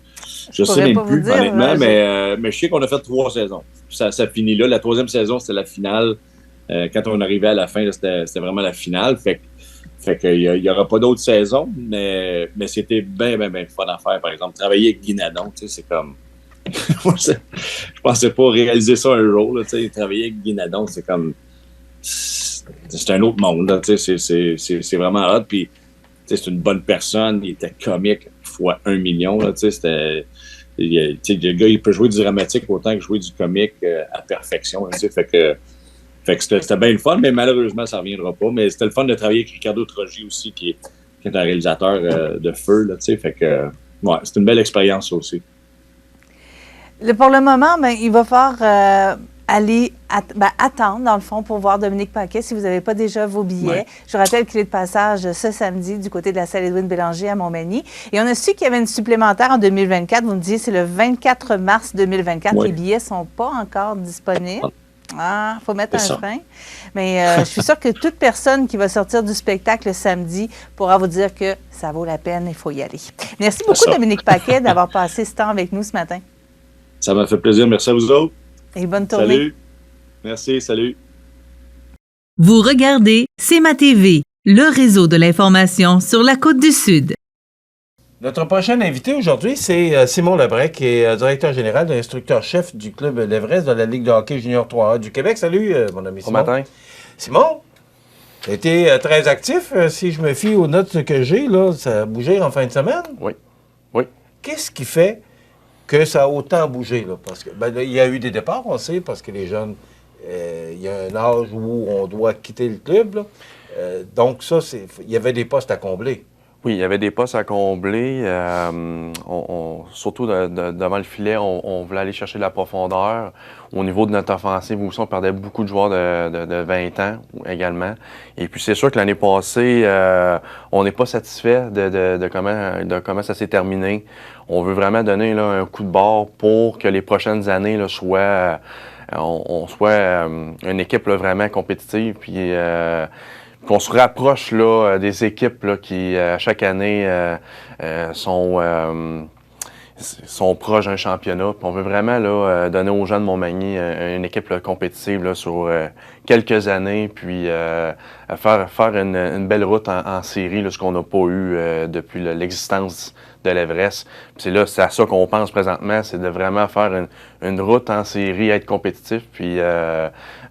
Je ne sais même plus, honnêtement, mais je sais qu'on a fait 3 saisons. Ça finit là. La 3e saison, c'était la finale. Quand on arrivait à la fin, c'était vraiment la finale. Fait qu'il n'y aura pas d'autres saisons, mais c'était bien fun à faire. Par exemple, travailler avec Guy Nadon, c'est comme... je pensais pas réaliser ça un jour. Là, travailler avec Guy Nadon, c'est comme... C'est un autre monde, là, c'est vraiment hot. Puis, c'est une bonne personne, il était comique fois 1 million. Là, le gars, il peut jouer du dramatique autant que jouer du comique à perfection. Là, fait que c'était bien le fun, mais malheureusement, ça ne reviendra pas. Mais c'était le fun de travailler avec Ricardo Trogi aussi, qui est un réalisateur de feu. Là, fait que, c'est une belle expérience aussi. Pour le moment, il va falloir aller attendre, dans le fond, pour voir Dominique Paquet si vous n'avez pas déjà vos billets. Ouais. Je rappelle qu'il est de passage ce samedi du côté de la salle Édouine Bélanger à Montmagny. Et on a su qu'il y avait une supplémentaire en 2024. Vous me disiez c'est le 24 mars 2024. Ouais. Les billets ne sont pas encore disponibles. Ah, il faut mettre un frein. Mais je suis sûre que toute personne qui va sortir du spectacle le samedi pourra vous dire que ça vaut la peine, il faut y aller. Merci beaucoup, Dominique Paquet, d'avoir passé ce temps avec nous ce matin. Ça m'a fait plaisir. Merci à vous autres. Et bonne tournée. Salut. Merci, salut. Vous regardez C'est ma TV, le réseau de l'information sur la Côte-du-Sud. Notre prochain invité aujourd'hui, c'est Simon Lebrec, qui est directeur général de l'instructeur-chef du club l'Everest de la Ligue de hockey junior 3A du Québec. Salut, mon ami Simon. Bon matin. Simon, tu as été très actif. Si je me fie aux notes que j'ai, là, ça a bougé en fin de semaine. Oui. Qu'est-ce qui fait que ça a autant bougé, là? Parce que il y a eu des départs, on sait, parce que les jeunes, il y a un âge où on doit quitter le club, là. Donc ça, il y avait des postes à combler. Oui, il y avait des postes à combler. Surtout devant le filet, on voulait aller chercher de la profondeur. Au niveau de notre offensive aussi, on perdait beaucoup de joueurs de 20 ans également. Et puis c'est sûr que l'année passée, on n'est pas satisfait de comment ça s'est terminé. On veut vraiment donner là, un coup de barre pour que les prochaines années là, soient on soit une équipe là, vraiment compétitive. Puis qu'on se rapproche là, des équipes là, qui, chaque année, sont proches d'un championnat. Puis on veut vraiment là, donner aux gens de Montmagny une équipe là, compétitive là, sur quelques années, puis faire une belle route en série, là, ce qu'on n'a pas eu depuis l'existence de l'Everest. Puis c'est à ça qu'on pense présentement, c'est de vraiment faire une route en série, être compétitif, puis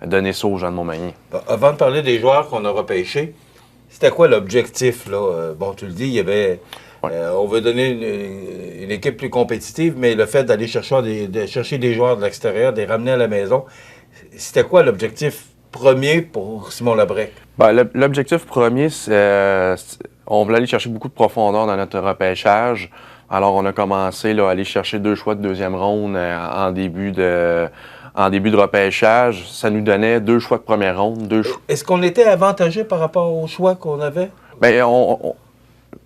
donner ça aux gens de Montmagny. Avant de parler des joueurs qu'on a repêchés, c'était quoi l'objectif, là? Bon, tu le dis, il y avait... on veut donner une équipe plus compétitive, mais le fait d'aller chercher des joueurs de l'extérieur, de les ramener à la maison, c'était quoi l'objectif premier pour Simon Labrec? Ben, l'objectif premier, c'est on voulait aller chercher beaucoup de profondeur dans notre repêchage. Alors, on a commencé là, à aller chercher 2 choix de deuxième ronde en début de repêchage. Ça nous donnait 2 choix de première ronde. Est-ce qu'on était avantagé par rapport aux choix qu'on avait? Bien,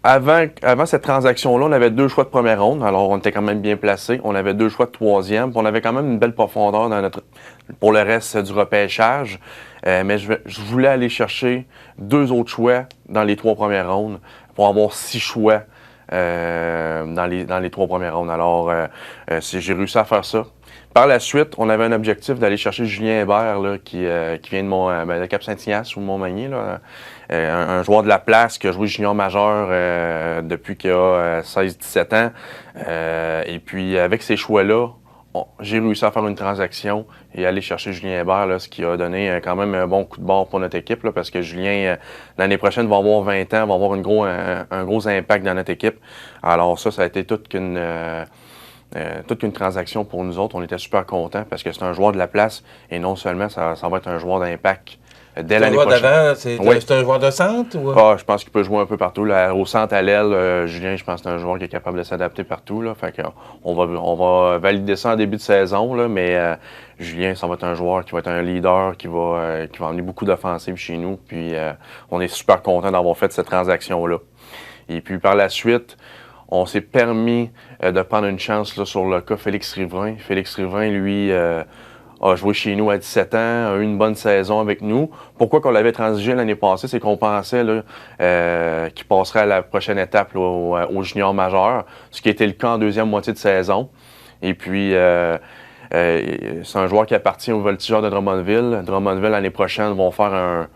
avant cette transaction-là, on avait 2 choix de première ronde. Alors, on était quand même bien placés. On avait 2 choix de troisième. Puis on avait quand même une belle profondeur pour le reste du repêchage. Mais je voulais aller chercher 2 autres choix dans les 3 premières rondes pour avoir 6 choix dans les 3 premières rondes. Alors, j'ai réussi à faire ça. Par la suite, on avait un objectif d'aller chercher Julien Hébert, là, qui vient de Cap-Saint-Ignace ou de Montmagny, là. Un joueur de la place qui a joué junior majeur depuis qu'il a 16-17 ans. Et puis, avec ces choix-là, j'ai réussi à faire une transaction et aller chercher Julien Hébert, là, ce qui a donné quand même un bon coup de barre pour notre équipe, là, parce que Julien, l'année prochaine, va avoir 20 ans, va avoir un gros impact dans notre équipe. Alors ça a été toute qu'une transaction pour nous autres. On était super contents parce que c'est un joueur de la place et non seulement ça va être un joueur d'impact dès l'année prochaine. D'avant, c'est un joueur de centre? Ou... je pense qu'il peut jouer un peu partout. Là, au centre, à l'aile, Julien, je pense que c'est un joueur qui est capable de s'adapter partout. Là. Fait on va valider ça en début de saison, là, mais Julien, ça va être un joueur qui va être un leader, qui va amener beaucoup d'offensives chez nous. Puis on est super content d'avoir fait cette transaction-là. Et puis par la suite, on s'est permis de prendre une chance là, sur le cas Félix Riverain. Félix Riverain, lui, a joué chez nous à 17 ans, a eu une bonne saison avec nous. Pourquoi qu'on l'avait transigé l'année passée, c'est qu'on pensait qu'il passerait à la prochaine étape là, au junior majeur, ce qui était le cas en deuxième moitié de saison. Et puis, c'est un joueur qui appartient au Voltigeurs de Drummondville. Drummondville, l'année prochaine, vont faire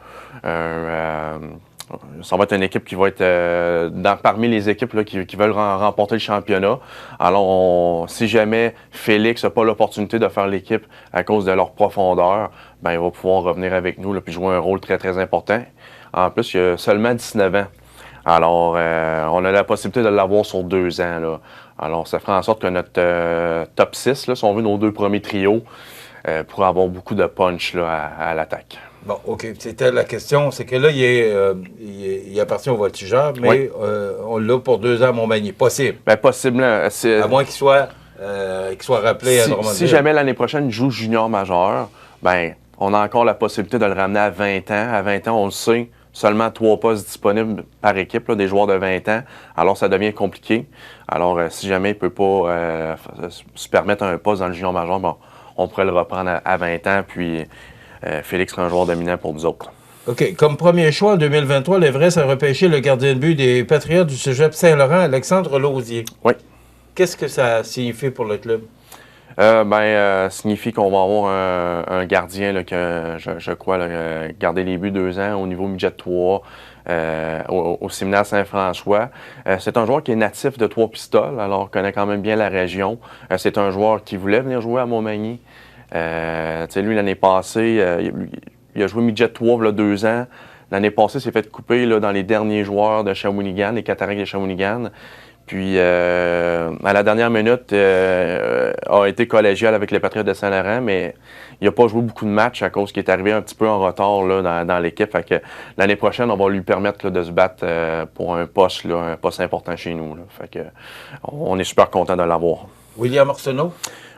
ça va être une équipe qui va être parmi les équipes là, qui veulent remporter le championnat. Alors, si jamais Félix n'a pas l'opportunité de faire l'équipe à cause de leur profondeur, ben, il va pouvoir revenir avec nous et jouer un rôle très, très important. En plus, il a seulement 19 ans. Alors, on a la possibilité de l'avoir sur 2 ans. Là. Alors, ça fera en sorte que notre top 6, là, si on veut, nos 2 premiers trios, pourraient avoir beaucoup de punch là, à l'attaque. Bon, OK. C'était la question. C'est que là, il appartient au Voltigeurs, mais oui. On l'a pour 2 ans à Montmagny. Possible. Bien, possible. À moins qu'il soit rappelé à Drummondville. Si jamais l'année prochaine, il joue junior majeur, bien, on a encore la possibilité de le ramener à 20 ans. À 20 ans, on le sait, seulement 3 postes disponibles par équipe, là, des joueurs de 20 ans. Alors, ça devient compliqué. Alors, si jamais il ne peut pas se permettre un poste dans le junior majeur, bon, on pourrait le reprendre à 20 ans, puis Félix sera un joueur dominant pour nous autres. OK. Comme premier choix en 2023, l'Everest a repêché le gardien de but des Patriotes du Cégep Saint-Laurent, Alexandre Lausier. Oui. Qu'est-ce que ça signifie pour le club? Signifie qu'on va avoir un gardien là, que je crois garder les buts 2 ans au niveau midget 3 au séminaire Saint-François. C'est un joueur qui est natif de Trois-Pistoles, alors connaît quand même bien la région. C'est un joueur qui voulait venir jouer à Montmagny. Lui, l'année passée, il a joué midget 3 là, 2 ans. L'année passée, il s'est fait couper là, dans les derniers joueurs de Shawinigan, les Cataractes de Shawinigan. Puis, à la dernière minute, a été collégial avec les Patriotes de Saint-Laurent, mais il n'a pas joué beaucoup de matchs à cause qu'il est arrivé un petit peu en retard là, dans l'équipe. Fait que l'année prochaine, on va lui permettre là, de se battre pour un poste important chez nous. Là. Fait que, on est super content de l'avoir. William Arsenault?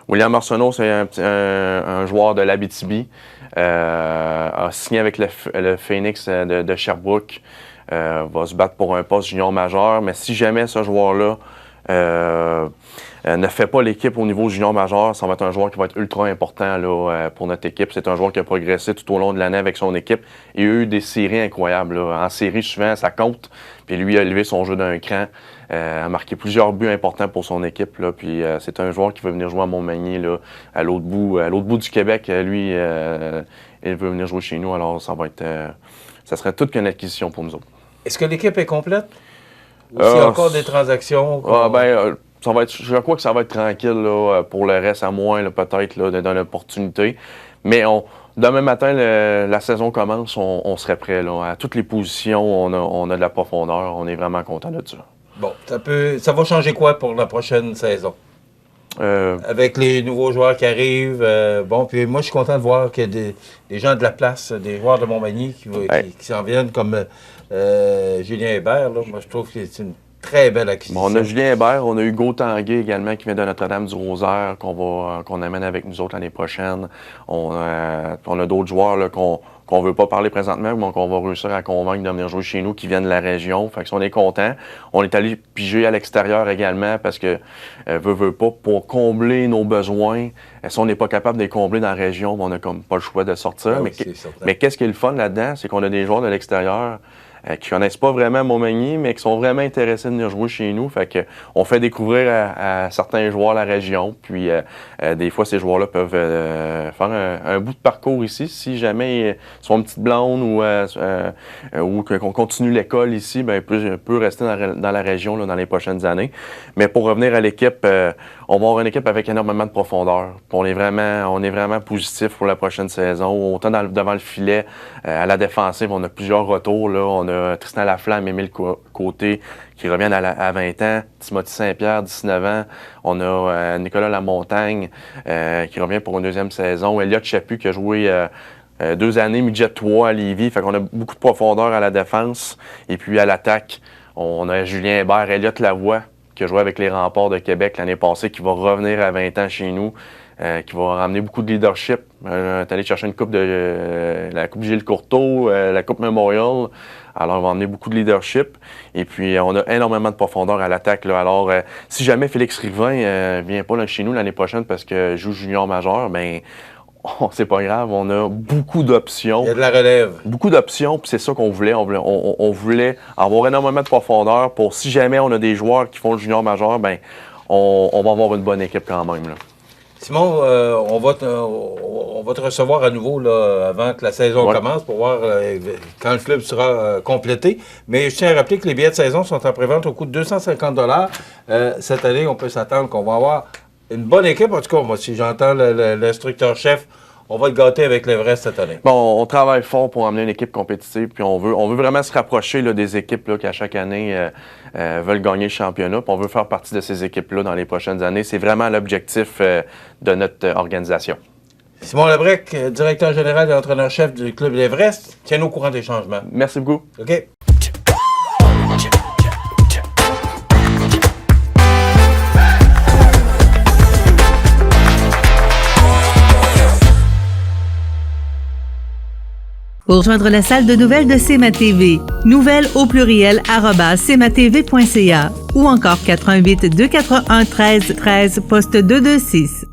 William Arsenault, c'est un joueur de l'Abitibi. A signé avec le Phoenix de Sherbrooke. Va se battre pour un poste junior majeur. Mais si jamais ce joueur-là ne fait pas l'équipe au niveau junior majeur, ça va être un joueur qui va être ultra important là, pour notre équipe. C'est un joueur qui a progressé tout au long de l'année avec son équipe. Il a eu des séries incroyables. Là. En série, souvent, ça compte. Puis lui a élevé son jeu d'un cran, a marqué plusieurs buts importants pour son équipe. Là. Puis c'est un joueur qui veut venir jouer à Montmagny, là, à l'autre bout du Québec. Lui, il veut venir jouer chez nous. Alors, ça va être, ça serait toute qu'une acquisition pour nous autres. Est-ce que l'équipe est complète? Ou s'il y a encore des transactions? Ça va être, je crois que ça va être tranquille là, pour le reste, à moins là, peut-être là, d'une opportunité. Mais demain matin, la saison commence, on serait prêt. Là. À toutes les positions, on a de la profondeur. On est vraiment content de ça. Bon, ça va changer quoi pour la prochaine saison? Avec les nouveaux joueurs qui arrivent. Puis moi, je suis content de voir qu'il y a des gens de la place, des joueurs de Montmagny qui s'en viennent, comme Julien Hébert. Là. Moi, je trouve que c'est une très belle acquisition. On a Julien Hébert, on a Hugo Tanguay également qui vient de Notre-Dame-du-Rosaire, qu'on amène avec nous autres l'année prochaine. On a d'autres joueurs là, qu'on ne veut pas parler présentement, mais qu'on va réussir à convaincre de venir jouer chez nous, qui viennent de la région. Fait que si on est content. On est allé piger à l'extérieur également parce que, veut pas, pour combler nos besoins. Si on n'est pas capable de les combler dans la région, on n'a comme pas le choix de sortir. Mais qu'est-ce qui est le fun là-dedans, c'est qu'on a des joueurs de l'extérieur qui connaissent pas vraiment Montmagny, mais qui sont vraiment intéressés de venir jouer chez nous. Fait que on fait découvrir à certains joueurs la région. Puis des fois, ces joueurs-là peuvent faire un bout de parcours ici. Si jamais ils sont une petite blonde ou qu'on continue l'école ici, ben ils peuvent rester dans la région là, dans les prochaines années. Mais pour revenir à l'équipe, on va avoir une équipe avec énormément de profondeur. On est vraiment positif pour la prochaine saison. Autant devant le filet, à la défensive, on a plusieurs retours. Là. On a Tristan Laflamme, Émile Côté qui reviennent à 20 ans, Timothy Saint-Pierre, 19 ans. On a Nicolas Lamontagne qui revient pour une deuxième saison. Elliott Chaput qui a joué 2 années, midget 3 à Lévis. Fait qu'on a beaucoup de profondeur à la défense. Et puis à l'attaque, on a Julien Hébert, Elliott Lavoie qui a joué avec les Remparts de Québec l'année passée, qui va revenir à 20 ans chez nous. Qui va ramener beaucoup de leadership. On est allé chercher une coupe la Coupe Gilles Courteau, la Coupe Memorial. Alors, on va emmener beaucoup de leadership. Et puis, on a énormément de profondeur à l'attaque. Là. Alors, si jamais Félix Rivin vient pas là, chez nous l'année prochaine parce qu'il joue junior majeur, bien, c'est pas grave. On a beaucoup d'options. Il y a de la relève. Beaucoup d'options, puis c'est ça qu'on voulait. On voulait avoir énormément de profondeur pour, si jamais on a des joueurs qui font le junior majeur, bien, on va avoir une bonne équipe quand même. Là. Simon, on va te recevoir à nouveau là, avant que la saison commence pour voir quand le club sera complété. Mais je tiens à rappeler que les billets de saison sont en prévente au coût de 250 $. Cette année, on peut s'attendre qu'on va avoir une bonne équipe. En tout cas, moi, si j'entends l'instructeur-chef, on va le gâter avec l'Everest cette année. Bon, on travaille fort pour amener une équipe compétitive, puis on veut vraiment se rapprocher là, des équipes là, qui, à chaque année, veulent gagner le championnat. Puis on veut faire partie de ces équipes-là dans les prochaines années. C'est vraiment l'objectif de notre organisation. Simon Labrec, directeur général et entraîneur-chef du club l'Everest, tiens-nous au courant des changements. Merci beaucoup. OK. Pour rejoindre la salle de nouvelles de CMA-TV, nouvelles au pluriel @cmatv.ca ou encore 88 241 13 13 poste 226.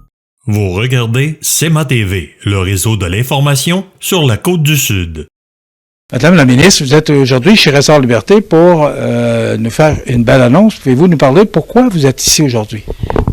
Vous regardez CMA-TV, le réseau de l'information sur la Côte-du-Sud. Madame la ministre, vous êtes aujourd'hui chez Ressort Liberté pour nous faire une belle annonce. Pouvez-vous nous parler pourquoi vous êtes ici aujourd'hui?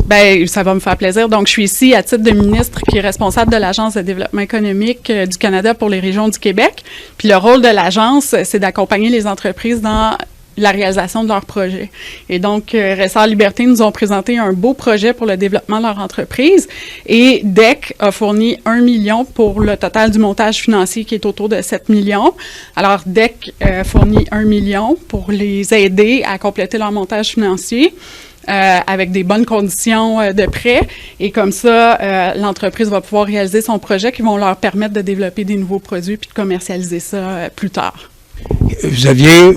Bien, ça va me faire plaisir. Donc, je suis ici à titre de ministre qui est responsable de l'Agence de développement économique du Canada pour les régions du Québec. Puis le rôle de l'agence, c'est d'accompagner les entreprises dans la réalisation de leurs projets. Et donc, Ressort Liberté nous ont présenté un beau projet pour le développement de leur entreprise et DEC a fourni 1 million pour le total du montage financier qui est autour de 7 millions. Alors, DEC fournit 1 million pour les aider à compléter leur montage financier. Avec des bonnes conditions de prêt. Et comme ça, l'entreprise va pouvoir réaliser son projet qui vont leur permettre de développer des nouveaux produits puis de commercialiser ça plus tard. Vous aviez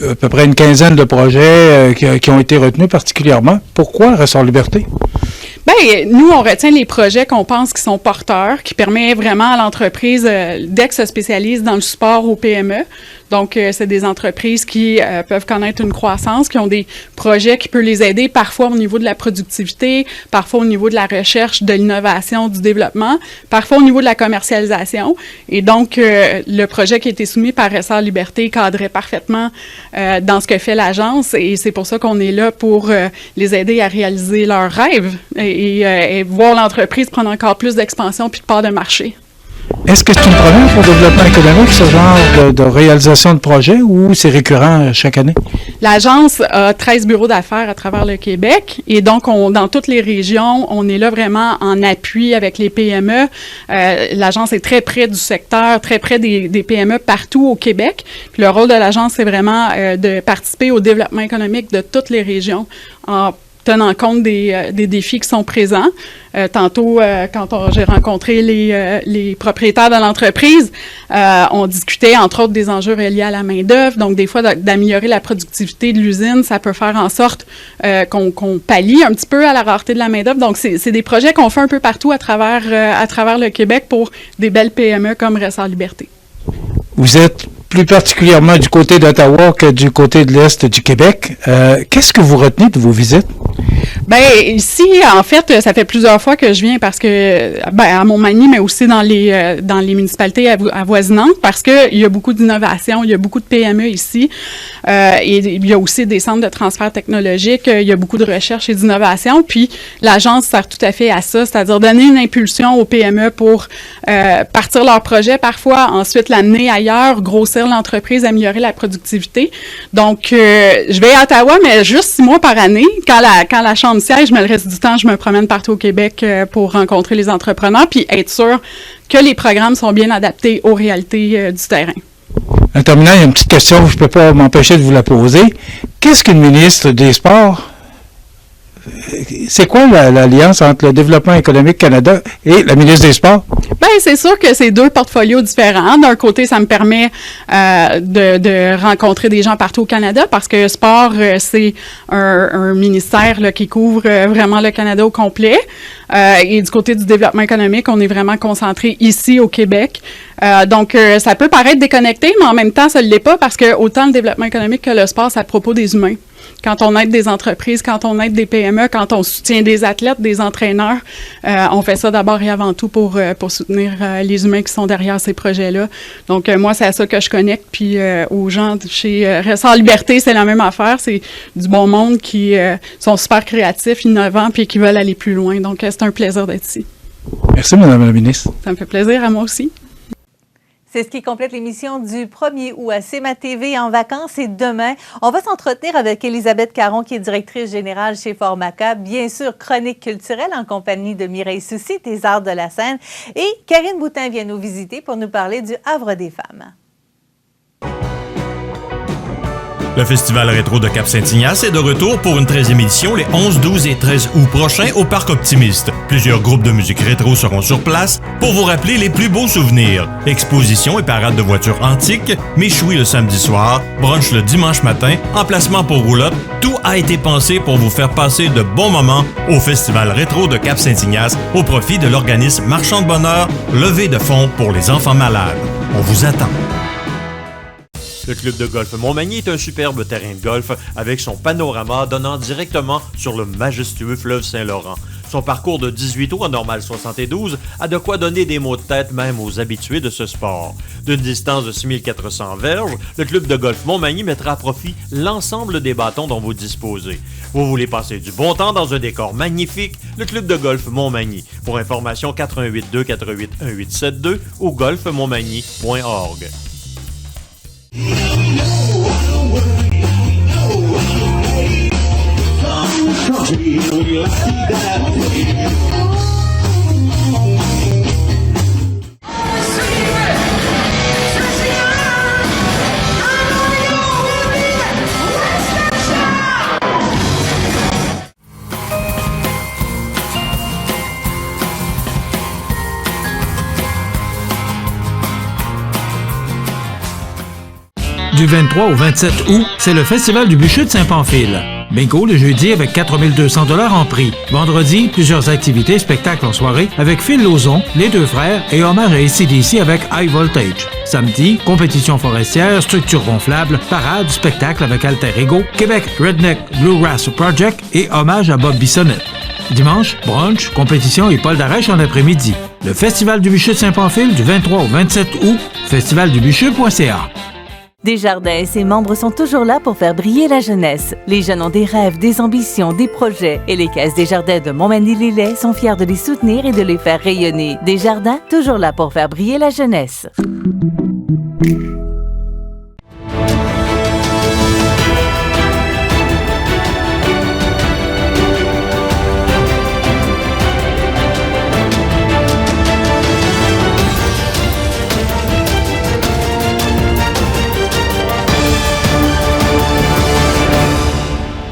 à peu près une quinzaine de projets qui ont été retenus particulièrement. Pourquoi Ressort Liberté? Bien, nous, on retient les projets qu'on pense qui sont porteurs, qui permettent vraiment à l'entreprise d'être se spécialise dans le support aux PME. Donc, c'est des entreprises qui peuvent connaître une croissance, qui ont des projets qui peuvent les aider parfois au niveau de la productivité, parfois au niveau de la recherche, de l'innovation, du développement, parfois au niveau de la commercialisation. Et donc, le projet qui a été soumis par Essor Liberté cadrait parfaitement dans ce que fait l'agence et c'est pour ça qu'on est là pour les aider à réaliser leurs rêves et voir l'entreprise prendre encore plus d'expansion puis de part de marché. Est-ce que c'est une première pour le développement économique, ce genre de réalisation de projet, ou c'est récurrent chaque année? L'agence a 13 bureaux d'affaires à travers le Québec et donc, dans toutes les régions, on est là vraiment en appui avec les PME. L'agence est très près du secteur, très près des PME partout au Québec. Puis le rôle de l'agence, c'est vraiment de participer au développement économique de toutes les régions en tenant compte des défis qui sont présents. Tantôt, quand j'ai rencontré les propriétaires de l'entreprise, on discutait entre autres des enjeux reliés à la main-d'œuvre. Donc, des fois, d'améliorer la productivité de l'usine, ça peut faire en sorte qu'on pallie un petit peu à la rareté de la main-d'œuvre. Donc, c'est des projets qu'on fait un peu partout à travers le Québec pour des belles PME comme Essor Liberté. Vous êtes plus particulièrement du côté d'Ottawa que du côté de l'Est du Québec. Qu'est-ce que vous retenez de vos visites? Bien, ici, en fait, ça fait plusieurs fois que je viens parce que, à Montmagny, mais aussi dans les municipalités avoisinantes, parce qu'il y a beaucoup d'innovation, il y a beaucoup de PME ici, et il y a aussi des centres de transfert technologique, il y a beaucoup de recherche et d'innovation, puis l'agence sert tout à fait à ça, c'est-à-dire donner une impulsion aux PME pour partir leur projet parfois, ensuite l'amener ailleurs, grossir l'entreprise, améliorer la productivité. Donc, je vais à Ottawa, mais juste 6 mois par année. Quand la Chambre siège, mais le reste du temps, je me promène partout au Québec pour rencontrer les entrepreneurs puis être sûr que les programmes sont bien adaptés aux réalités du terrain. En terminant, il y a une petite question, je ne peux pas m'empêcher de vous la poser. Qu'est-ce qu'une ministre des Sports? C'est quoi l'alliance entre le Développement économique Canada et la ministre des Sports? Bien, c'est sûr que c'est 2 portfolios différents. D'un côté, ça me permet de rencontrer des gens partout au Canada parce que sport, c'est un ministère là, qui couvre vraiment le Canada au complet. Et du côté du développement économique, on est vraiment concentré ici au Québec. Donc, ça peut paraître déconnecté, mais en même temps, ça ne l'est pas parce que autant le développement économique que le sport, c'est à propos des humains. Quand on aide des entreprises, quand on aide des PME, quand on soutient des athlètes, des entraîneurs, on fait ça d'abord et avant tout pour soutenir les humains qui sont derrière ces projets-là. Donc, moi, c'est à ça que je connecte. Puis, aux gens chez Essor Liberté, c'est la même affaire. C'est du bon monde qui sont super créatifs, innovants, puis qui veulent aller plus loin. Donc, c'est un plaisir d'être ici. Merci, Mme la ministre. Ça me fait plaisir à moi aussi. C'est ce qui complète l'émission du 1er août à CMA TV en vacances. Et demain, on va s'entretenir avec Élisabeth Caron, qui est directrice générale chez Formaca. Bien sûr, chronique culturelle en compagnie de Mireille Soucy, des Arts de la scène. Et Karine Boutin vient nous visiter pour nous parler du Havre des femmes. Le Festival rétro de Cap-Saint-Ignace est de retour pour une 13e édition les 11, 12 et 13 août prochains au Parc Optimiste. Plusieurs groupes de musique rétro seront sur place pour vous rappeler les plus beaux souvenirs. Exposition et parade de voitures antiques, méchoui le samedi soir, brunch le dimanche matin, emplacement pour roulotte. Tout a été pensé pour vous faire passer de bons moments au Festival rétro de Cap-Saint-Ignace au profit de l'organisme Marchand de Bonheur, levée de fonds pour les enfants malades. On vous attend. Le club de golf Montmagny est un superbe terrain de golf avec son panorama donnant directement sur le majestueux fleuve Saint-Laurent. Son parcours de 18 trous en normale 72 a de quoi donner des maux de tête même aux habitués de ce sport. D'une distance de 6400 verges, le club de golf Montmagny mettra à profit l'ensemble des bâtons dont vous disposez. Vous voulez passer du bon temps dans un décor magnifique? Le club de golf Montmagny. Pour information, 88 248 1872 ou golfmontmagny.org. Du 23 au 27 août, c'est le Festival du bûcher de Saint-Pamphile. Bingo le jeudi avec 4200 $ en prix. Vendredi, plusieurs activités, spectacles en soirée avec Phil Lauzon, Les Deux Frères et hommage à AC/DC avec High Voltage. Samedi, compétition forestière, structure gonflable, parade, spectacle avec Alter Ego, Québec Redneck Bluegrass Project et hommage à Bob Bissonnette. Dimanche, brunch, compétition et Paul Darèche en après-midi. Le Festival du Bûcher de Saint-Pamphile du 23 au 27 août, festivaldubûcher.ca. Desjardins et ses membres sont toujours là pour faire briller la jeunesse. Les jeunes ont des rêves, des ambitions, des projets et les Caisses Desjardins de Montmagny-Lillet sont fiers de les soutenir et de les faire rayonner. Desjardins, toujours là pour faire briller la jeunesse.